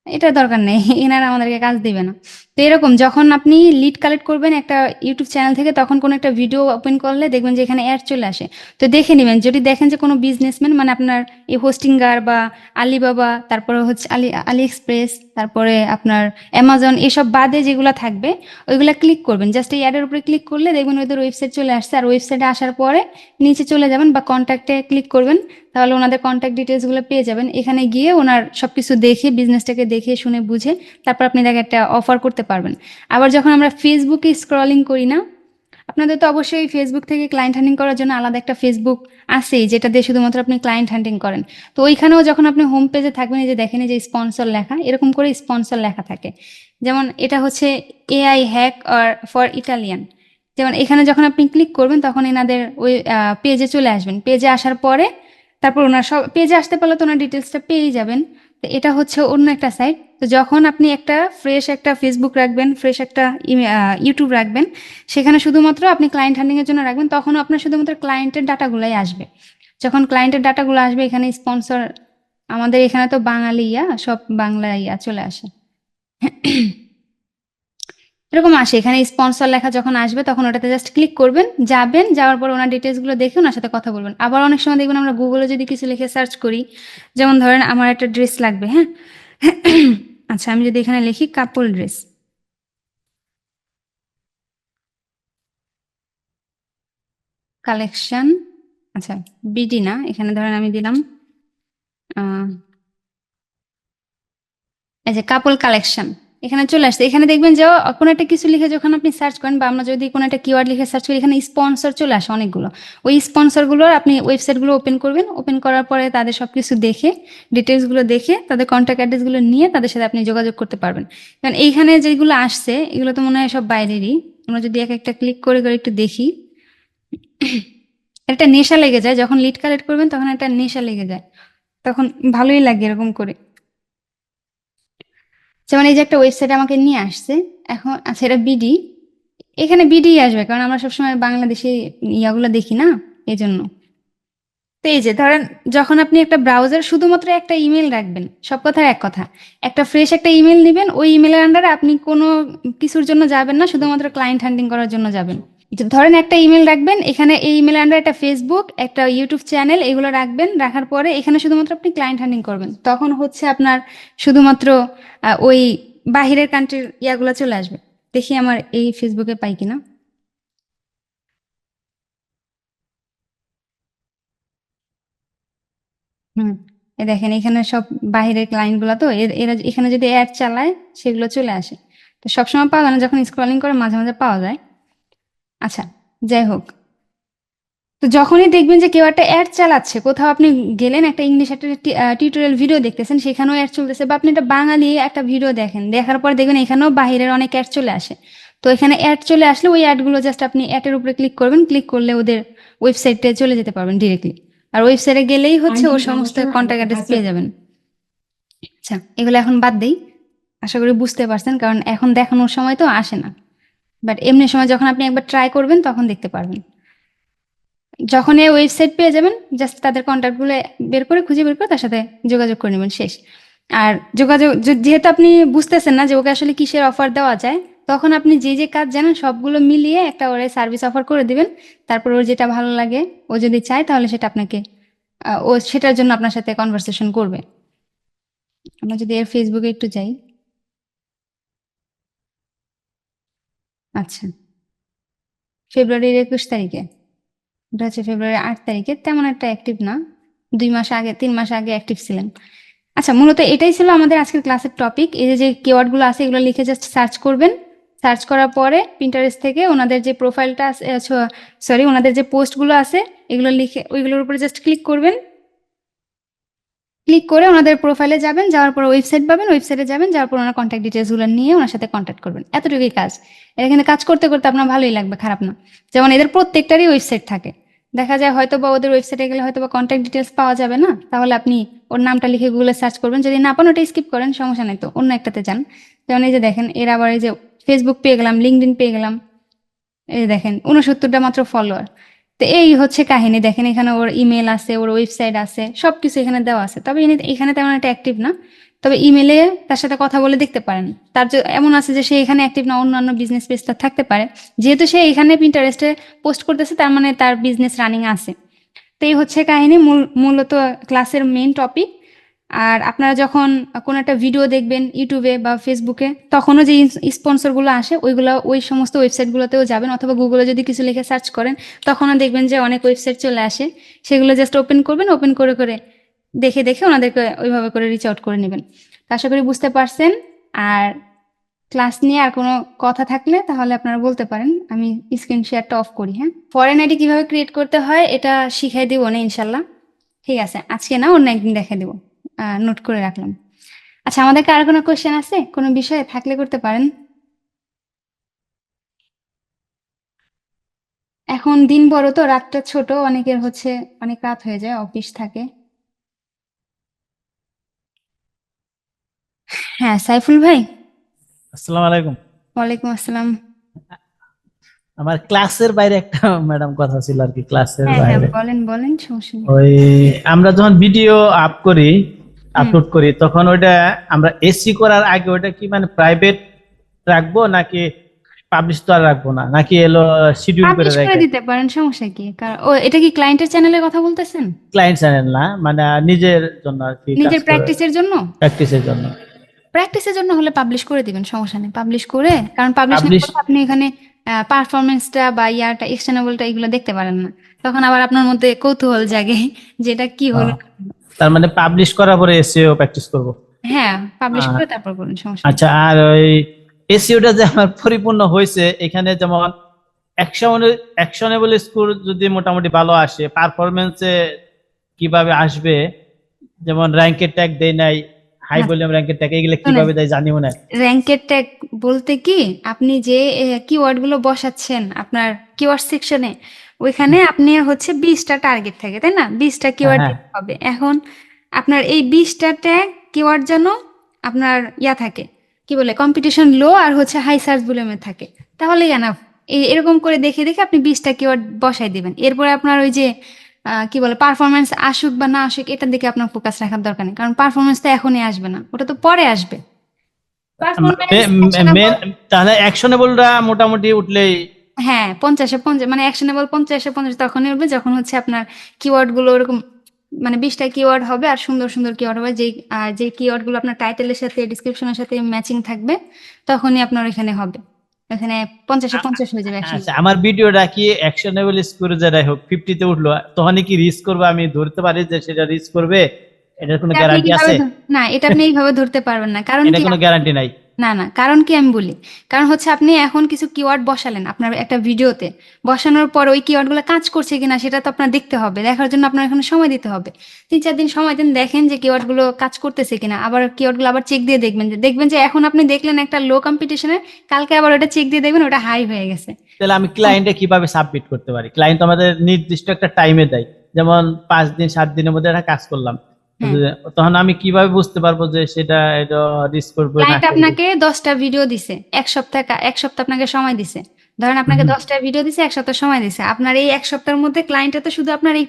S1: এটা দরকার নেই, এনারা আমাদেরকে কাজ দিবে না। তো তো এরকম যখন আপনি লিড কালেক্ট করবেন একটা ইউটিউব চ্যানেল থেকে, তখন কোনো একটা ভিডিও ওপেন করলে দেখবেন যে এখানে অ্যাড চলে আসে। তো দেখে নেবেন, যদি দেখেন যে কোনো বিজনেসম্যান মানে আপনার এই হোস্টিংগার বা আলিবাবা, তারপরে হচ্ছে আলি এক্সপ্রেস, তারপরে আপনার অ্যামাজন, এসব বাদে যেগুলো থাকবে ওইগুলো ক্লিক করবেন। জাস্ট এই অ্যাডের উপরে ক্লিক করলে দেখবেন ওদের ওয়েবসাইট চলে আসছে। আর ওয়েবসাইটে আসার পরে নিচে চলে যাবেন বা কন্ট্যাক্টে ক্লিক করবেন, তাহলে ওনাদের কন্ট্যাক্ট ডিটেলসগুলো পেয়ে যাবেন। এখানে গিয়ে ওনার সব কিছু দেখে, বিজনেসটাকে দেখে শুনে বুঝে তারপর আপনি তাকে একটা অফার করতে পারবেন। আবার যখন আমরা ফেসবুকে স্ক্রলিং করি না, আপনাদের তো অবশ্যই ফেসবুক থেকে ক্লায়েন্ট হান্টিং করার জন্য আলাদা একটা ফেসবুক আছেই, যেটা দিয়ে শুধুমাত্র আপনি ক্লায়েন্ট হান্টিং করেন। তো ওইখানেও যখন আপনি হোম পেজে থাকবেন, এই যে দেখেন এই যে স্পন্সর লেখা, এরকম করে স্পন্সর লেখা থাকে। যেমন এটা হচ্ছে AI hack or for Italian. যেমন এখানে যখন আপনি ক্লিক করবেন তখন এনাদের ওই পেজে চলে আসবেন। পেজে আসার পরে তারপর ওনার সব পেজে আসতে পারলে তো ওনার ডিটেলসটা পেয়েই যাবেন। তো এটা হচ্ছে অন্য একটা সাইট। তো যখন আপনি একটা ফ্রেশ একটা ফেসবুক রাখবেন, ফ্রেশ একটা ইউটিউব রাখবেন, সেখানে শুধুমাত্র আপনি ক্লায়েন্ট হান্ডিংয়ের জন্য রাখবেন, তখন আপনার শুধুমাত্র ক্লায়েন্টের ডাটাগুলাই আসবে। যখন ক্লায়েন্টের ডাটাগুলো আসবে, এখানে স্পন্সর, আমাদের এখানে তো বাঙালি সব বাংলা চলে আসে, এরকম আসে। এখানে স্পন্সর লেখা যখন আসবে তখন ওটাতে জাস্ট ক্লিক করবেন, যাবেন, যাওয়ার পর ওনার ডিটেলসগুলো দেখে ওনার সাথে কথা বলবেন। আবার অনেক সময় দেখবেন আমরা গুগলে যদি কিছু লিখে সার্চ করি, যেমন ধরেন আমার একটা ড্রেস লাগবে, হ্যাঁ, আচ্ছা আমি যদি এখানে লিখি কাপল ড্রেস, কালেকশন, আচ্ছা বিডি না, এখানে ধরেন আমি দিলাম এই যে কাপল কালেকশন, এখানে চলে আসছে। এখানে দেখবেন যে কোনো একটা কিছু লিখে যখন আপনি সার্চ করেন, বা আমরা যদি কোনো একটা কিওয়ার্ড লিখে সার্চ করি, এখানে স্পন্সর চলে আসে অনেকগুলো। ওই স্পন্সরগুলোর আপনি ওয়েবসাইটগুলো ওপেন করবেন, ওপেন করার পরে তাদের সব কিছু দেখে, ডিটেলসগুলো দেখে, তাদের কন্ট্যাক্ট অ্যাড্রেসগুলো নিয়ে তাদের সাথে আপনি যোগাযোগ করতে পারবেন। কারণ এইখানে যেগুলো আসছে এগুলো তো মনে হয় সব বাইরেরই। আমরা যদি এক একটা ক্লিক করে করে একটু দেখি, একটা নেশা লেগে যায়। যখন লিড কালেক্ট করবেন তখন একটা নেশা লেগে যায়, তখন ভালোই লাগে এরকম করে। যেমন এই যে একটা ওয়েবসাইট আমাকে নিয়ে আসছে এখন, আচ্ছা এটা বিডি, এখানে বিডি আসবে কারণ আমরা সবসময় বাংলাদেশি ইয়াগুলো দেখি না, এই জন্য। তো এই যে ধরেন যখন আপনি একটা ব্রাউজার শুধুমাত্র একটা ইমেল রাখবেন, সব কথার এক কথা, একটা ফ্রেশ একটা ইমেল নেবেন, ওই ইমেলের আন্ডারে আপনি কোনো কিছুর জন্য যাবেন না, শুধুমাত্র ক্লায়েন্ট হ্যান্ডলিং করার জন্য যাবেন। যে ধরেন একটা ইমেল রাখবেন, এখানে এই ইমেলের আন্ডারে একটা ফেসবুক, একটা ইউটিউব চ্যানেল, এগুলো রাখবেন। রাখার পরে এখানে শুধুমাত্র আপনি ক্লায়েন্ট হ্যান্ডলিং করবেন, তখন হচ্ছে আপনার শুধুমাত্র ওই বাহিরের কান্ট্রির ইয়াগুলো চলে আসবে। দেখি আমার এই ফেসবুকে পাই কিনা। হুম, এ দেখেন এখানে সব বাহিরের ক্লায়েন্ট গুলা, তো এরা এখানে যদি অ্যাড চালায় সেগুলো চলে আসে। তো সবসময় পাওয়া যায় না, যখন স্ক্রলিং করে মাঝে মাঝে পাওয়া যায়। আচ্ছা, যাই হোক, তো যখনই দেখবেন যে কেউ একটা অ্যাড চালাচ্ছে, কোথাও আপনি গেলেন, একটা ইংলিশ একটা টিউটোরিয়াল ভিডিও দেখতেছেন, সেখানেও অ্যাড চলতেছে, বা আপনি একটা বাঙালি একটা ভিডিও দেখেন, দেখার পর দেখবেন এখানেও বাহিরের অনেক অ্যাড চলে আসে। তো এখানে অ্যাড চলে আসলে ওই অ্যাডগুলো জাস্ট আপনি অ্যাডের উপরে ক্লিক করবেন, ক্লিক করলে ওদের ওয়েবসাইটে চলে যেতে পারবেন ডিরেক্টলি। আর ওয়েবসাইটে গেলেই হচ্ছে ওর সমস্ত কন্ট্যাক্ট অ্যাড্রেস পেয়ে যাবেন। আচ্ছা, এগুলো এখন বাদ দেই। আশা করি বুঝতে পারছেন, কারণ এখন দেখানোর সময় তো আসে না, বাট এমনি সময় যখন আপনি একবার ট্রাই করবেন তখন দেখতে পারবেন। যখন এই ওয়েবসাইট পেয়ে যাবেন, জাস্ট তাদের কন্ট্যাক্টগুলো খুঁজে বের করে তার সাথে যোগাযোগ করে নেবেন, শেষ। আর যোগাযোগ যেহেতু আপনি বুঝতেছেন না যে ওকে আসলে কিসের অফার দেওয়া যায়, তখন আপনি যে যে কাজ জানেন সবগুলো মিলিয়ে একটা ওরে সার্ভিস অফার করে দিবেন। তারপর ওর যেটা ভালো লাগে, ও যদি চায় তাহলে সেটা আপনাকে ও সেটার জন্য আপনার সাথে কনভারসেশন করবে। আমরা যদি এর ফেসবুকে একটু যাই, আচ্ছা ফেব্রুয়ারির 21 তারিখে, এটা হচ্ছে ফেব্রুয়ারি 8 তারিখে, তেমন একটা অ্যাক্টিভ না, 2 মাস আগে 3 মাস আগে অ্যাক্টিভ ছিলেন। আচ্ছা, মূলত এটাই ছিল আমাদের আজকের ক্লাসের টপিক। এই যে কিওয়ার্ডগুলো আছে এগুলো লিখে জাস্ট সার্চ করবেন। সার্চ করার পরে পিন্টারেস্ট থেকে ওনাদের যে প্রোফাইলটা আছে, সরি ওনাদের যে পোস্টগুলো আছে এগুলো লিখে ওইগুলোর উপরে জাস্ট ক্লিক করবেন। ক্লিক করে ওনাদের প্রোফাইলে যাবেন, যাওয়ার পর ওয়েবসাইট পাবেন, ওয়েবসাইটে যাবেন, যাওয়ার পর ওনার কন্ট্যাক্ট ডিটেলসগুলো নিয়ে ওনার সাথে কন্ট্যাক্ট করবেন। এতটুকুই কাজ। এটা কিন্তু কাজ করতে করতে আপনার ভালোই লাগবে, খারাপ না। যেমন এদের প্রত্যেকটারই ওয়েবসাইট থাকে, দেখা যায় হয়তো বা ওদের ওয়েবসাইটে গেলে হয়তো বা কন্ট্যাক্ট ডিটেলস পাওয়া যাবে না, তাহলে আপনি ওর নামটা লিখে গুগলে সার্চ করবেন, যদি না পান ওটা স্কিপ করেন, সমস্যা নেই, তো অন্য একটাতে যান। যেমন এই যে দেখেন এর আবার এই যে ফেসবুক পেয়ে গেলাম, লিঙ্কডইন পেয়ে গেলাম, এই যে দেখেন 69টা মাত্র ফলোয়ার। তো এই হচ্ছে কাহিনী। দেখেন এখানে ওর ইমেল আছে, ওর ওয়েবসাইট আছে, সবকিছু এখানে দেওয়া আছে, তবে এখানে তেমন একটা অ্যাক্টিভ না। তবে ইমেলে তার সাথে কথা বলে দেখতে পারেন। তার এমন আছে যে সে এখানে অ্যাক্টিভ না, অন্যান্য বিজনেস পেজ তার থাকতে পারে। যেহেতু সে এখানে পিন্টারেস্টে পোস্ট করতেছে, তার মানে তার বিজনেস রানিং আছে। তো এই হচ্ছে কাহিনী, মূলত ক্লাসের মেইন টপিক। আর আপনারা যখন কোনো একটা ভিডিও দেখবেন ইউটিউবে বা ফেসবুকে, তখনও যে স্পন্সরগুলো আসে ওইগুলো ওই সমস্ত ওয়েবসাইটগুলোতেও যাবেন, অথবা গুগলে যদি কিছু লিখে সার্চ করেন তখনও দেখবেন যে অনেক ওয়েবসাইট চলে আসে। সেগুলো জাস্ট ওপেন করবেন, ওপেন করে করে দেখে দেখে ওনাদেরকে ওইভাবে করে রিচ আউট করে নেবেন। তো আশা করি বুঝতে পারছেন। আর ক্লাস নিয়ে আর কোনো কথা থাকলে তাহলে আপনারা বলতে পারেন। আমি স্ক্রিন শেয়ারটা অফ করি। হ্যাঁ, ফরেন আইডি কিভাবে ক্রিয়েট করতে হয় এটা শিখাই দিব না ইনশাল্লাহ। ঠিক আছে, আজকে না, অন্য একদিন দেখা দেবো। নোট করে রাখলাম। আচ্ছা, আমাদেরকে আর কোনো কোশ্চেন আছে? কোনো বিষয়ে থাকলে করতে পারেন। এখন দিন বড় তো, রাতটা ছোট, অনেকের হচ্ছে অনেক রাত হয়ে যায়, অফিস থাকে। হ্যাঁ, সাইফুল ভাই।
S2: আসসালামু আলাইকুম।
S1: ওয়ালাইকুম আসসালাম।
S2: আমার ক্লাসের বাইরে একটা ম্যাডাম কথা ছিল আর কি, ক্লাসের
S1: হ্যাঁ হ্যাঁ,
S2: বাইরে।
S1: বলেন বলেন, সমস্যা নেই।
S2: ওই আমরা যখন ভিডিও
S1: হুম।
S2: আপলোড করি তখন ওইটা আমরা এসি করার আগে ওইটা কি মানে প্রাইভেট রাখবো নাকি পাবলিশ তো আর রাখবো না, নাকি এলো শিডিউল করে
S1: পাবলিশ করে
S2: রাখে?
S1: দিতে পারেন, সমস্যা কি? কারণ ও, এটা কি ক্লায়েন্টের চ্যানেলের কথা বলতেছেন?
S2: ক্লায়েন্ট চ্যানেল না, মানে নিজের জন্য আর কি, কাজ
S1: নিজের
S2: করে
S1: প্র্যাকটিসের জন্য?
S2: প্র্যাকটিসের জন্য।
S1: প্র্যাকটিসের জন্য হলে পাবলিশ করে দিবেন, সমস্যা নেই। পাবলিশ করে, কারণ পাবলিশ না
S2: পাবলিশ
S1: করলে আপনি এখানে পারফরমেন্সটা বা ইয়ারটা, এক্সটার্নেবলটা, এগুলো দেখতে পারেন না। তখন আবার আপনার মধ্যে কৌতূহল জাগে যে এটা কি হলো।
S2: তার মানে পাবলিশ করার পরে এসিও প্র্যাকটিস করবো।
S1: হ্যাঁ, পাবলিশ করে তারপর করুন, সমস্যা নেই।
S2: আচ্ছা, আর ওই এসইওটা যে আমার পরিপূর্ণ হয়েছে, এখানে যেমন অ্যাকশনেবল স্কোর যদি মোটামুটি ভালো আসে, পারফরমেন্সে কিভাবে আসবে, যেমন র্যাঙ্কের ট্যাগ দেয় নাই, হাই ভলিউম র্যাঙ্কের ট্যাগ, এগুলো কিভাবে দেয় জানিও না।
S1: র্যাঙ্কের ট্যাগ বলতে কি, আপনি যে কিওয়ার্ড গুলো বসাচ্ছেন আপনার কিওয়ার্ড সেকশনে, ওইখানে আপনি হচ্ছে 20টা টার্গেট থাকে, তাই না? 20টা কিওয়ার্ড
S2: হ্যাঁ,
S1: দিতে হবে। এখন আপনার এই 20টা ট্যাগ কিওয়ার্ড যেন আপনার ইয়া থাকে, কি বলে, কম্পিটিশন লো আর হচ্ছে হাই সার্চ ভলিউমে থাকে, তাহলে এনাফ। এরকম করে দেখে দেখে আপনি 20টা কিওয়ার্ড বসাই দিবেন। এরপরে আপনার ওই যে কি বলে, পারফরমেন্স আসুক বা না আসুক এটার দিকে আপনার ফোকাস রাখার দরকার নেই, কারণ পারফরমেন্স তো এখনই আসবে না, ওটা তো পরে আসবে। পারফরমেন্স
S2: মেন তাহলে অ্যাকশনেবলটা মোটামুটি উঠলেই।
S1: হ্যাঁ, 50-এ 50, মানে অ্যাকশনেবল 50-এ 50 তখনই উঠবে যখন হচ্ছে আপনার কিওয়ার্ড গুলো ওরকম, মানে 20টা কিওয়ার্ড হবে আর সুন্দর সুন্দর কিওয়ার্ড হবে, যে কিওয়ার্ড গুলো আপনার টাইটেলের সাথে ডিসক্রিপশনের সাথে ম্যাচিং থাকবে, তখনই আপনার এখানে হবে। এখানে 50-এ 50 হয়ে যাবে অ্যাকশন।
S2: আচ্ছা, আমার ভিডিওটা কি অ্যাকশনেবল স্কোর যেটাই হোক 50-তে উঠলো, তখনই কি রিস্ক করবে? আমি ধরতে পারি যে সেটা রিস্ক করবে? এটার কোনো
S1: এটা আপনি
S2: গ্যারান্টি
S1: কিভাবে
S2: আছে?
S1: না, এটা আপনি এইভাবে ধরতে পারবেন না, কারণ
S2: এটা
S1: কি,
S2: কোনো গ্যারান্টি নাই?
S1: না না, কারণ কি আমি বলি। কারণ হচ্ছে আপনি এখন কিছু কিওয়ার্ড বসালেন আপনার একটা ভিডিওতে, বসানোর পর ওই কিওয়ার্ডগুলো কাজ করছে কিনা সেটা তো আপনার দেখতে হবে। দেখার জন্য আপনার এখানে সময় দিতে হবে। 3-4 দিন সময় দিন, দেখেন যে কিওয়ার্ডগুলো কাজ করতেছে কিনা। আবার কিওয়ার্ডগুলো আবার চেক দিয়ে দেখবেন যে এখন আপনি দেখলেন একটা লো কম্পিটিশনে, কালকে আবার ওটা চেক দিয়ে দেখবেন ওটা হাই হয়ে গেছে।
S2: তাহলে আমি ক্লায়েন্টে কিভাবে সাবমিট করতে পারি? ক্লায়েন্ট আমাদের নির্দিষ্ট একটা টাইমে দেয়, যেমন 5 দিন 7 দিনের মধ্যে একটা কাজ করলাম,
S1: হুম।
S2: তখন আমি কিভাবে বুঝতে পারবো যে সেটা এটা রিস্ক করবে না
S1: ক্লায়েন্ট
S2: করবে?
S1: আপনাকে 10টা ভিডিও দিছে, এক সপ্তাহ আপনাকে সময় দিছে। ধরেন আপনাকে
S2: হুম।
S1: 10টা ভিডিও দিছে, 1 সপ্তাহ সময় দিছে। আপনার এই 1 সপ্তাহের মধ্যে ক্লায়েন্টের তো শুধু আপনার এই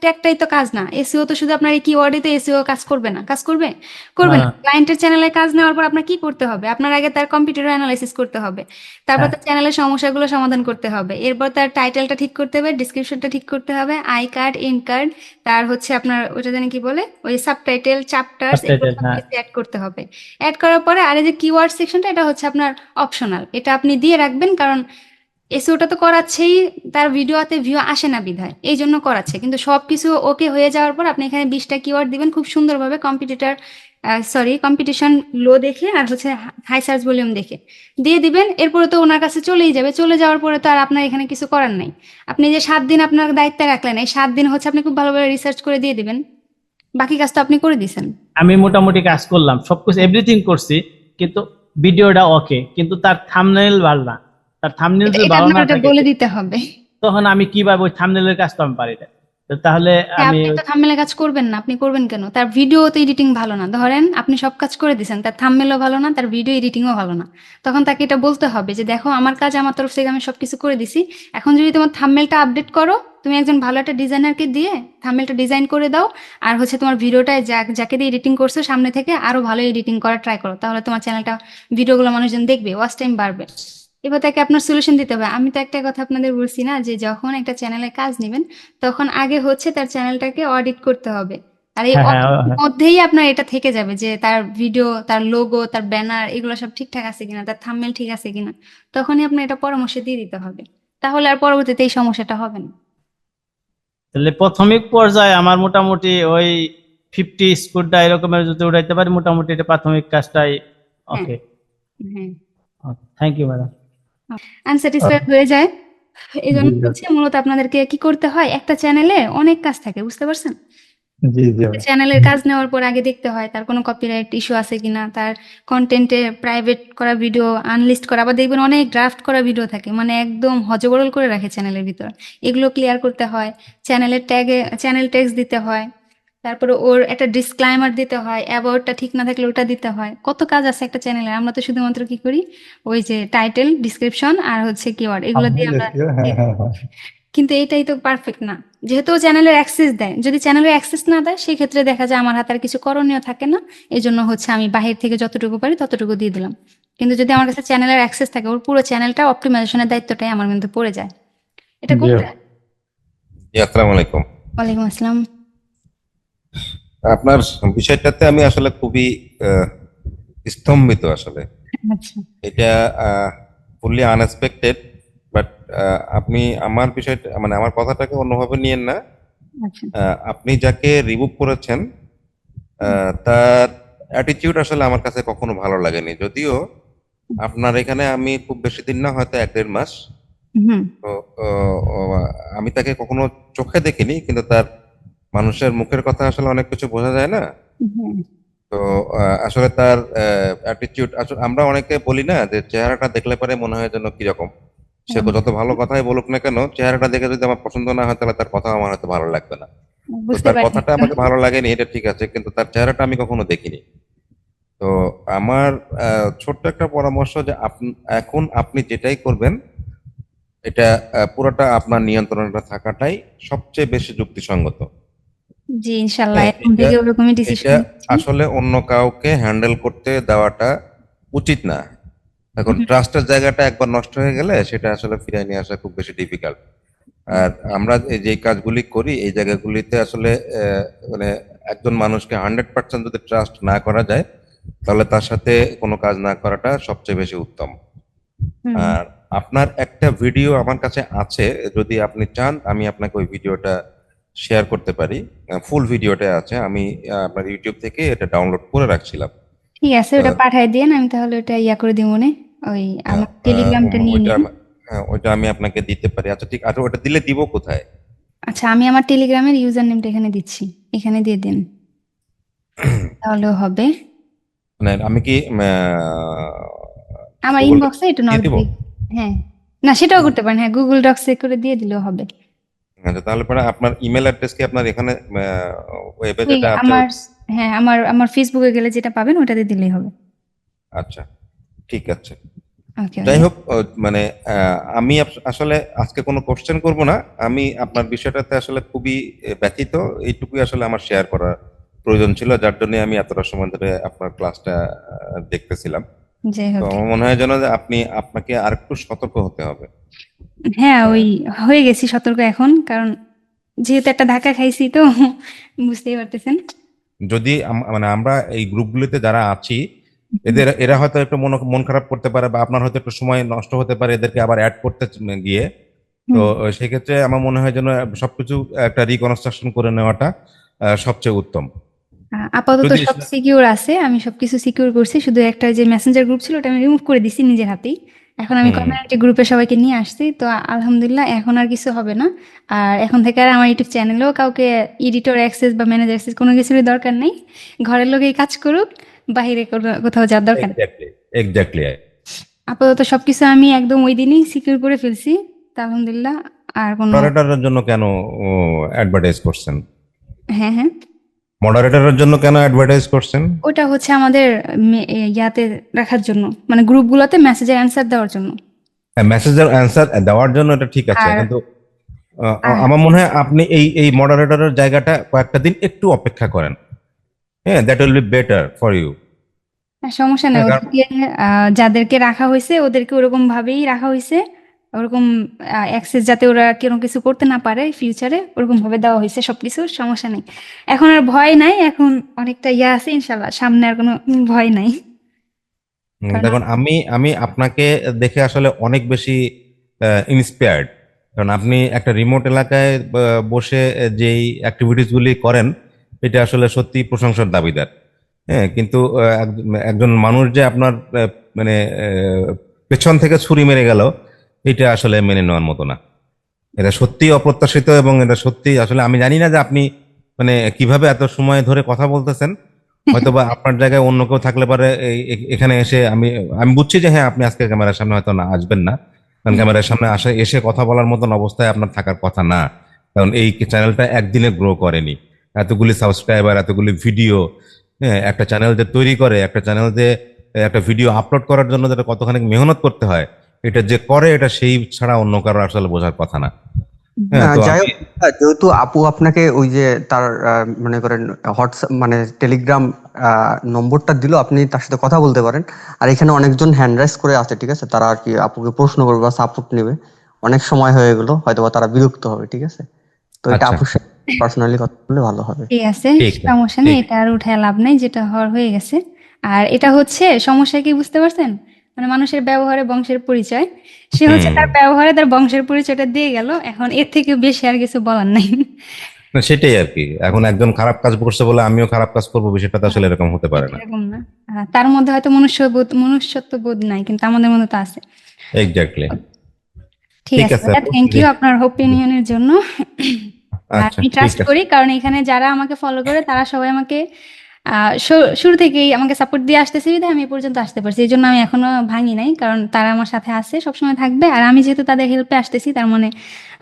S1: ট্যাগটাই তো কাজ না, এসইও তো শুধু আপনার এই কিওয়ার্ডে তো এসইও কাজ করবে না, কাজ করবে, করবে না।
S2: হ্যাঁ,
S1: ক্লায়েন্টের চ্যানেলে কাজ নেওয়ার পর আপনার কি করতে হবে? আপনার আগে তার কম্পিউটার অ্যানালাইসিস করতে হবে, তারপর
S2: হ্যাঁ,
S1: তার চ্যানেলের সমস্যাগুলো সমাধান করতে হবে, এরপর তার টাইটেলটা ঠিক করতে হবে, ডিসক্রিপশনটা ঠিক করতে হবে, আই কার্ড, ইন কার্ড, তার হচ্ছে আপনার ওটা জানি কি বলে, ওই সাবটাইটেল, চ্যাপ্টার্স, এগুলো
S2: সাবটাইটেল,
S1: সব
S2: হ্যাঁ।
S1: কিছু অ্যাড করতে হবে। অ্যাড করার পরে আর এই যে কিওয়ার্ড সেকশনটা, এটা হচ্ছে আপনার অপশনাল, এটা আপনি দিয়ে রাখবেন, কারণ এসইওটা তো করাচ্ছেই, তার ভিডিওতে ভিউ আসে না বিধায় এই জন্য করাচ্ছে। কিন্তু সবকিছু ওকে হয়ে যাওয়ার পর আপনি এখানে 20টা কিওয়ার্ড দিবেন খুব সুন্দরভাবে, কম্পিটিশন লো দেখে আর হচ্ছে হাই সার্চ ভলিউম দেখে দিয়ে দিবেন। এরপরে তো ওনার কাছে চলেই যাবে, চলে যাওয়ার পরে তো আর আপনার এখানে কিছু করার নাই। আপনি যে 7 দিন আপনার দায়িত্বে রাখলেন, এই 7 দিন হচ্ছে আপনি খুব ভালোভাবে রিসার্চ করে দিয়ে দিবেন, বাকি কাজ তো আপনি করে দিছেন।
S2: আমি মোটামুটি কাজ করলাম, সবকিছু এভরিথিং করছি, কিন্তু ভিডিওটা ওকে, কিন্তু তার থাম্বনেল ভালো না। তার থাম্বনেল
S1: এটা
S2: যদি
S1: এটা
S2: ভালো
S1: আপনার
S2: না
S1: ওটা
S2: থাকে,
S1: বলে দিতে হবে।
S2: তখন আমি কিভাবে ওই থাম্বনেলের কাজ তো আমি পারি না। তো তাহলে
S1: হ্যাঁ,
S2: আমি
S1: আপনি তো থাম্বনেলের কাজ করবেন না। আপনি করবেন কেন? তার ভিডিও তো এডিটিং ভালো না। ধরেন আপনি সব কাজ করে দিছেন। তার থাম্বনেলও ভালো না, তার ভিডিও এডিটিংও ভালো না। তখন তাকে এটা বলতে হবে যে, "দেখো আমার কাজ আমার তরফ থেকে আমি সবকিছু করে দিছি। এখন যদি তোমার থাম্বনেলটা আপডেট করো, তুমি একজন ভালো একটা ডিজাইনারকে দিয়ে থাম্বনেলটা ডিজাইন করে দাও। আর হচ্ছে তোমার ভিডিওটা যাকে দিয়ে এডিটিং করছো সামনে থেকে আরো ভালো এডিটিং করার ট্রাই করো। তাহলে তোমার চ্যানেলটা ভিডিওগুলো মানুষজন দেখবে, ওয়াচ টাইম বাড়বে।" এবার তাকে আপনার সলিউশন দিতে হবে। আমি তো একটা কথা আপনাদের বলছি না যে, যখন একটা চ্যানেলে কাজ নিবেন তখন আগে হচ্ছে তার চ্যানেলটাকে অডিট করতে হবে। আর এই
S2: হ্যাঁ হ্যাঁ
S1: অডিটের মধ্যেই আপনার এটা থেকে যাবে যে তার ভিডিও, তার লোগো, তার ব্যানার এগুলো সব ঠিকঠাক আছে কিনা, তার থাম্বনেল ঠিক আছে কিনা। তখনই আপনার এটা পরামর্শ দিয়ে দিতে হবে। তাহলে আর পরবর্তীতে এই সমস্যাটা হবে না।
S2: তাহলে প্রাথমিক পর্যায়ে আমার মোটামুটি ওই 50 স্কুলটা এরকমের যদি উঠাইতে পারি, মোটামুটি এটা প্রাথমিক কাজটাই।
S1: হ্যাঁ,
S2: ওকে,
S1: হ্যাঁ।
S2: Thank you madam.
S1: আনস্যাটিসফাইড হয়ে যায়। এই জন্য হচ্ছে মূলত আপনাদেরকে কি করতে হয়, একটা চ্যানেলে অনেক কাজ থাকে, বুঝতে পারছেন?
S3: জি জি
S1: চ্যানেলের কাজ নেওয়ার পর আগে দেখতে হয় তার কোনো কপিরাইট ইস্যু আছে কিনা, তার কন্টেন্টে প্রাইভেট করা ভিডিও আনলিস্ট করা, আবার দেখবেন অনেক ড্রাফট করা ভিডিও থাকে, মানে একদম হজবরল করে রাখে চ্যানেলের ভিতর। এগুলো ক্লিয়ার করতে হয়। চ্যানেল ট্যাগস দিতে হয়। তারপরে ওর একটা ডিসক্লাইমার দিতে হয়, অ্যাবাউটটা ঠিক না থাকলে ওটা দিতে হয়। কত কাজ আছে একটা চ্যানেলে। আমরা তো শুধুমাত্র কি করি, ওই যে টাইটেল, ডিসক্রিপশন আর হচ্ছে কিওয়ার্ড, এগুলো দিয়ে আমরা
S3: হ্যাঁ হ্যাঁ হ্যাঁ
S1: কিন্তু এটাই তো পারফেক্ট না। যেহেতু ও চ্যানেলের অ্যাক্সেস দেয়, যদি চ্যানেলের অ্যাক্সেস না দেয় সেই ক্ষেত্রে দেখা যায় আমার হাতে আর কিছু করণীয় থাকে না। এই জন্য হচ্ছে আমি বাহির থেকে যতটুকু পারি ততটুকু দিয়ে দিলাম। কিন্তু যদি আমার কাছে চ্যানেলের অ্যাক্সেস থাকে, ওর পুরো চ্যানেলটা অপটিমাইজেশনের দায়িত্বটাই আমার মধ্যে পড়ে যায়। এটা
S3: জি
S1: কোনটা?
S5: জি, আসসালামু আলাইকুম।
S1: ওয়ালাইকুম আসসালাম।
S5: আপনার বিষয়টাতে আমি আসলে খুবই আহ, স্তম্ভিত আসলে।
S1: আচ্ছা,
S5: এটা ফুললি আনএক্সপেক্টেড, বাট আপনি আমার বিষয়টা মানে আমার কথাটাকে অন্যভাবে নিয়েন না।
S1: আচ্ছা।
S5: আপনি যাকে রিমুভ করেছেন তার অ্যাটিটিউড আসলে আমার কাছে কখনো ভালো লাগেনি, যদিও আপনার এখানে আমি খুব বেশি দিন না, হয়তো 1-1.5 মাস।
S1: হুম,
S5: তো আমি তাকে কখনো চোখে দেখিনি, কিন্তু তার মানুষের মুখের কথা আসলে অনেক কিছু বোঝা যায় না।
S1: হুম,
S5: তো আসলে তার অ্যাটিটিউড, আসলে আমরা অনেকে বলি না যে চেহারাটা দেখলে পরে মনে হয় যেন কিরকম। সে যত ভালো কথাই বলুক না কেন, চেহারাটা দেখে যদি আমার পছন্দ না হয় তাহলে তার কথা আমার হয়তো ভালো লাগবে না। তো
S1: বুঝতে
S5: তার
S1: পারছি।
S5: কথাটা আমাকে ভালো লাগেনি, এটা ঠিক আছে, কিন্তু তার চেহারাটা আমি কখনো দেখিনি। তো আমার ছোট্ট একটা পরামর্শ যে এখন আপনি যেটাই করবেন, এটা পুরোটা আপনার নিয়ন্ত্রণে থাকাটাই সবচেয়ে বেশি যুক্তিসঙ্গত।
S1: জি, ইনশাল্লাহ
S5: হ্যাঁ,
S1: এখন থেকে ওরকমই ডিসিশন
S5: এটা
S1: নিচ্ছি।
S5: আসলে অন্য কাউকে হ্যান্ডেল করতে দেওয়াটা উচিত না। এখন ট্রাস্টের জায়গাটা একবার নষ্ট হয়ে গেলে সেটা আসলে ফিরিয়ে নিয়ে আসা খুব বেশি ডিফিকাল্ট। আর আমরা যে কাজগুলি করি এই জায়গাগুলিতে আসলে মানে একজন মানুষকে 100% যদি ট্রাস্ট না করা যায়, তাহলে তার সাথে কোনো কাজ না করাটা সবচেয়ে বেশি উত্তম।
S1: হুম,
S5: আর আপনার একটা ভিডিও আমার কাছে আছে, যদি আপনি চান আমি আপনাকে ওই ভিডিওটা শেয়ার করতে পারি। ফুল ভিডিওটা আছে, আমি আপনার ইউটিউব থেকে এটা ডাউনলোড করে রাখছিলাম।
S1: ঠিক আছে,
S5: তো
S1: ওটা পাঠাই দিন, আমি তাহলে ওটা ইয়া করে দিব মনে। ওই আমার টেলিগ্রামটা নিয়ে
S5: ওইটা
S1: নিন।
S5: ওইটা আমি আপনাকে দিতে পারি। আচ্ছা ঠিক আছে, ওটা দিলে দিব কোথায়?
S1: আচ্ছা, আমি আমার টেলিগ্রামের ইউজার নেমটা এখানে দিচ্ছি, এখানে দিয়ে দিন, তাহলেও হবে।
S5: মানে আমি কি
S1: আমার
S5: গুগল
S1: ইনবক্সে একটু
S5: দিয়ে
S1: নক
S5: দিব?
S1: দিই। হ্যাঁ, না সেটাও করতে পারেন, হ্যাঁ গুগল ডক্সে করে দিয়ে দিলেও হবে।
S5: আচ্ছা, তাহলে পরে আপনার ইমেল অ্যাড্রেস কি আপনার এখানে ওয়েবে
S1: ওই
S5: যেটা আছে?
S1: আমার, হ্যাঁ আমার ফেসবুকে গেলে যেটা পাবেন ওটাতে দিলেই হবে।
S5: আচ্ছা, ঠিক আছে।
S1: ওকে
S5: যাই
S1: ভাইয়া।
S5: হোক, মানে আমি আসলে আজকে কোনো কোশ্চেন করব না। আমি আপনার বিষয়টাতে আসলে খুবই ব্যথিত, এইটুকুই আসলে আমার শেয়ার করার প্রয়োজন ছিল, যার জন্য আমি এতটা সময় ধরে আপনার ক্লাসটা দেখতেছিলাম।
S1: যাই
S5: তো
S1: হোক,
S5: আমার মনে হয় যেন যে আপনাকে আর একটু সতর্ক হতে হবে।
S1: হ্যাঁ
S5: হ্যাঁ,
S1: ওই হয়ে গেছি সতর্ক এখন, কারণ যেহেতু একটা ধাক্কা খাইছি তো বুঝতেই পারতেছেন।
S5: যদি মানে আমরা এই গ্রুপগুলিতে যারা আছি, এরা হয়তো একটু মন খারাপ করতে পারে, বা আপনার হয়তো একটু সময় নষ্ট হতে পারে এদেরকে আবার অ্যাড করতে গিয়ে। তো
S1: হুম,
S5: সেক্ষেত্রে আমার মনে হয় যেন সবকিছু একটা রিকনস্ট্রাকশন করে নেওয়াটা সবচেয়ে উত্তম।
S1: আপাতত
S5: যদি
S1: সব সিকিউর আছে, আমি সবকিছু সিকিউর করছি, শুধু একটা যে মেসেঞ্জার গ্রুপ ছিল ওটা আমি রিমুভ করে দিছি নিজের হাতেই। এখন আমি
S5: হুম,
S1: কমিউনিটি গ্রুপে সবাইকে নিয়ে আসছি, তো আলহামদুলিল্লাহ এখন আর কিছু হবে না। আর এখন থেকে আর আমার ইউটিউব চ্যানেলেও কাউকে এডিটর অ্যাক্সেস বা ম্যানেজার অ্যাক্সেস কোনো কিছুরই দরকার নেই। ঘরের লোকেই কাজ করুক, বাইরে কোথাও যাওয়ার দরকার নেই।
S5: Exactly, exactly.
S1: আপাতত সবকিছু আমি একদম ওই দিনই সিকিউর করে ফেলছি, তা আলহামদুলিল্লাহ আর কোনো
S5: মডারেটরের জন্য কেন অ্যাডভার্টাইজ করছেন?
S1: হ্যাঁ হ্যাঁ
S5: মডারেটরের জন্য কেন অ্যাডভার্টাইজ করছেন?
S1: ওটা হচ্ছে আমাদের ইয়াতে রাখার জন্য, মানে গ্রুপগুলোতে মেসেজের অ্যান্সার দেওয়ার জন্য।
S5: মেসেজের অ্যান্সার দেওয়ার জন্য এটা ঠিক আছে,
S1: আর
S5: কিন্তু
S1: আর
S5: আমার মনে হয় আপনি এই মডারেটরের জায়গাটা কয়েকটা দিন একটু অপেক্ষা করেন। হ্যাঁ, that will be better for you.
S1: সমস্যা নেই,
S5: হ্যাঁ, কারণ
S1: ওদেরকে যাদেরকে রাখা হয়েছে ওদেরকে ওরকম ভাবেই রাখা হয়েছে, ওরকম অ্যাক্সেস যাতে ওরা কোনো কিছু করতে না পারে ফিউচারে, ওরকম ভাবে দেওয়া হয়েছে সবকিছু। সমস্যা নেই, এখন আর ভয় নাই, এখন অনেকটা ইয়া আছে ইনশাল্লাহ, সামনে আর কোনো ভয় নাই। কারণ
S5: দেখুন, আমি আপনাকে দেখে আসলে অনেক বেশি ইন্সপায়ার্ড। কারণ আপনি একটা রিমোট এলাকায় বসে যেই অ্যাক্টিভিটিস গুলি করেন, এটা আসলে সত্যি প্রশংসার দাবিদার। হ্যাঁ, কিন্তু একজন মানুষ যে আপনার মানে পেছন থেকে ছুরি মেরে গেল, এটা আসলে মেনে নেওয়ার মতো না। এটা সত্যি অপ্রত্যাশিত, এবং এটা সত্যি আসলে আমি জানি না যে আপনি মানে কিভাবে এত সময় ধরে কথা বলতেছেন। হয়তোবা আপনার জায়গায় অন্য কেউ থাকলে পারে এখানে এসে আমি আমি বুঝছি যে হ্যাঁ, আপনি আজকে ক্যামেরার সামনে হয়তো না আসবেন না, কারণ ক্যামেরার সামনে এসে কথা বলার মতন অবস্থায় আপনার থাকার কথা না। কারণ এই চ্যানেলটা একদিনে গ্রো করেনি। এতগুলি সাবস্ক্রাইবার, এতগুলি ভিডিও, হ্যাঁ, একটা চ্যানেল যে তৈরি করে, একটা চ্যানেল যে একটা ভিডিও আপলোড করার জন্য যেটা কতখানি মেহনত করতে হয়, এটা যে করে, এটা সেই ছাড়া অন্য কারো আসলে বোঝার কথা না। হ্যাঁ, তো
S6: যাই
S5: আমি
S6: হোক, যেহেতু আপু আপনাকে ওই যে তার মনে করেন হোয়াটসঅ্যাপ মানে টেলিগ্রাম নম্বরটা দিল, আপনি তার সাথে কথা বলতে পারেন। আর এখানে অনেকজন হ্যান্ড রাইজ করে আছে, ঠিক আছে, তারা আর কি আপুকে প্রশ্ন করবে বা সাপোর্ট নেবে। অনেক সময় হয়ে গেল, হয়তো তারা বিরক্ত হবে, ঠিক আছে। তো এটা
S5: আচ্ছা,
S6: আপুর সাথে পার্সোনালি কথা বললে ভালো হবে।
S1: ঠিক আছে,
S5: ঠিক আছে,
S1: সমস্যা নেই,
S5: ঠিক।
S1: এটা আর উঠায় লাভ নাই, যেটা হওয়ার হয়ে গেছে। আর এটা হচ্ছে সমস্যা কি বুঝতে পারছেন, মানে মানুষের ব্যবহারে বংশের পরিচয়। সে হচ্ছে
S5: হুম,
S1: তার ব্যবহারে তার বংশের পরিচয়টা দিয়ে গেল, এখন এর থেকে বেশি আর কিছু বলার নাই।
S5: না, সেটাই আর কি। এখন একজন খারাপ কাজ করছে বলে আমিও খারাপ কাজ করবো, বিষয়টা তো আসলে এরকম হতে পারে না।
S1: এরকম না, তার মধ্যে হয়তো মনুষ্যত্ব বোধ নাই, কিন্তু আমাদের মধ্যে তো আছে।
S5: এক্স্যাক্টলি।
S1: ঠিক
S5: ঠিক
S1: আছে
S5: আছে
S1: ভাইয়া,
S5: আপু,
S1: থ্যাংক
S5: জি।
S1: ইউ আপনার ওপিনিয়নের জন্য। আর
S5: আচ্ছা,
S1: আমি
S5: ঠিক
S1: ট্রাস্ট
S5: আছে।
S1: করি, কারণ এখানে যারা আমাকে ফলো করে তারা সবাই আমাকে শুরু থেকেই আমাকে সাপোর্ট দিয়ে আসতেছে, বিধায় আমি এ পর্যন্ত আসতে পারছি। এই জন্য আমি এখনো ভাঙি নাই, কারণ তারা আমার সাথে আছে, সবসময় থাকবে। আর আমি যেহেতু তাদের হেল্পে আসতেছি, তার মানে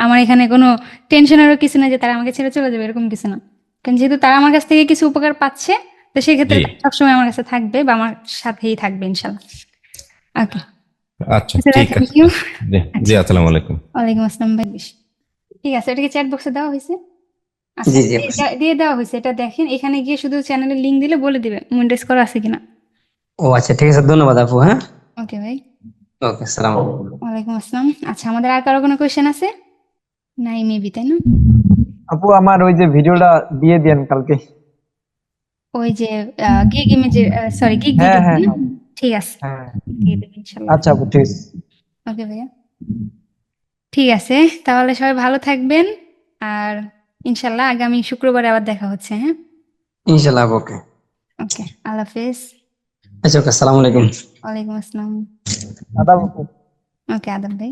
S1: আমার এখানে কোনো টেনশনেরও কিছু না যে তারা আমাকে ছেড়ে চলে যাবে, এরকম কিছু না। কারণ যেহেতু তারা আমার কাছ থেকে কিছু উপকার পাচ্ছে, তো সেক্ষেত্রে
S5: জি,
S1: তারা সবসময় আমার কাছে থাকবে বা আমার সাথেই থাকবে ইনশাল্লাহ। ওকে,
S5: আচ্ছা, ঠিক
S1: থ্যাংক
S5: আছে।
S1: ইউ।
S5: জি, জি,
S1: আচ্ছা,
S5: আসসালামু আলাইকুম।
S1: ওয়ালাইকুম আসসালাম ভাই। ঠিক আছে, ওটাকে চ্যাট বক্সে দেওয়া হয়েছে। আচ্ছা,
S6: জি জি
S1: দিয়ে দেওয়া হয়েছে, এটা দেখেন। এখানে গিয়ে শুধু চ্যানেলের লিংক দিলে বলে দিবে মনিটাইজ করা আছে কিনা।
S6: ও আচ্ছা, ঠিক আছে, ধন্যবাদ আপু। হ্যাঁ,
S1: ওকে ভাই,
S6: ওকে, সালাম আলাইকুম।
S1: ওয়ালাইকুম আসসালাম। আচ্ছা, আমাদের আর কারো কোনো কোয়েশ্চেন আছে? নাই মেবি, তাই না?
S7: আপু আমার ওই যে ভিডিওটা দিয়ে দেন কালকে।
S1: ওই যে গিগ ইমেজের, সরি গিগ
S7: হ্যাঁ
S1: ভিডিও,
S7: হ্যাঁ
S1: না?
S7: হ্যাঁ
S1: ঠিক আছে,
S7: হ্যাঁ।
S1: দিয়ে দেবেন ইনশাল্লাহ।
S7: আচ্ছা আপু, ঠিক আছে।
S1: ওকে ভাইয়া, ঠিক আছে, তাহলে সবাই ভালো থাকবেন। আর ইনশাল্লাহ আগামী শুক্রবারে আবার দেখা হচ্ছে। হ্যাঁ,
S6: ইনশাল্লাহ আপু, ওকে।
S1: ওকে, আল্লাহ হাফেজ।
S6: আচ্ছা, ওকে, আসসালামু আলাইকুম।
S1: ওয়ালাইকুম আসসালাম।
S7: আদাব আপু।
S1: ওকে, আদাব ভাই।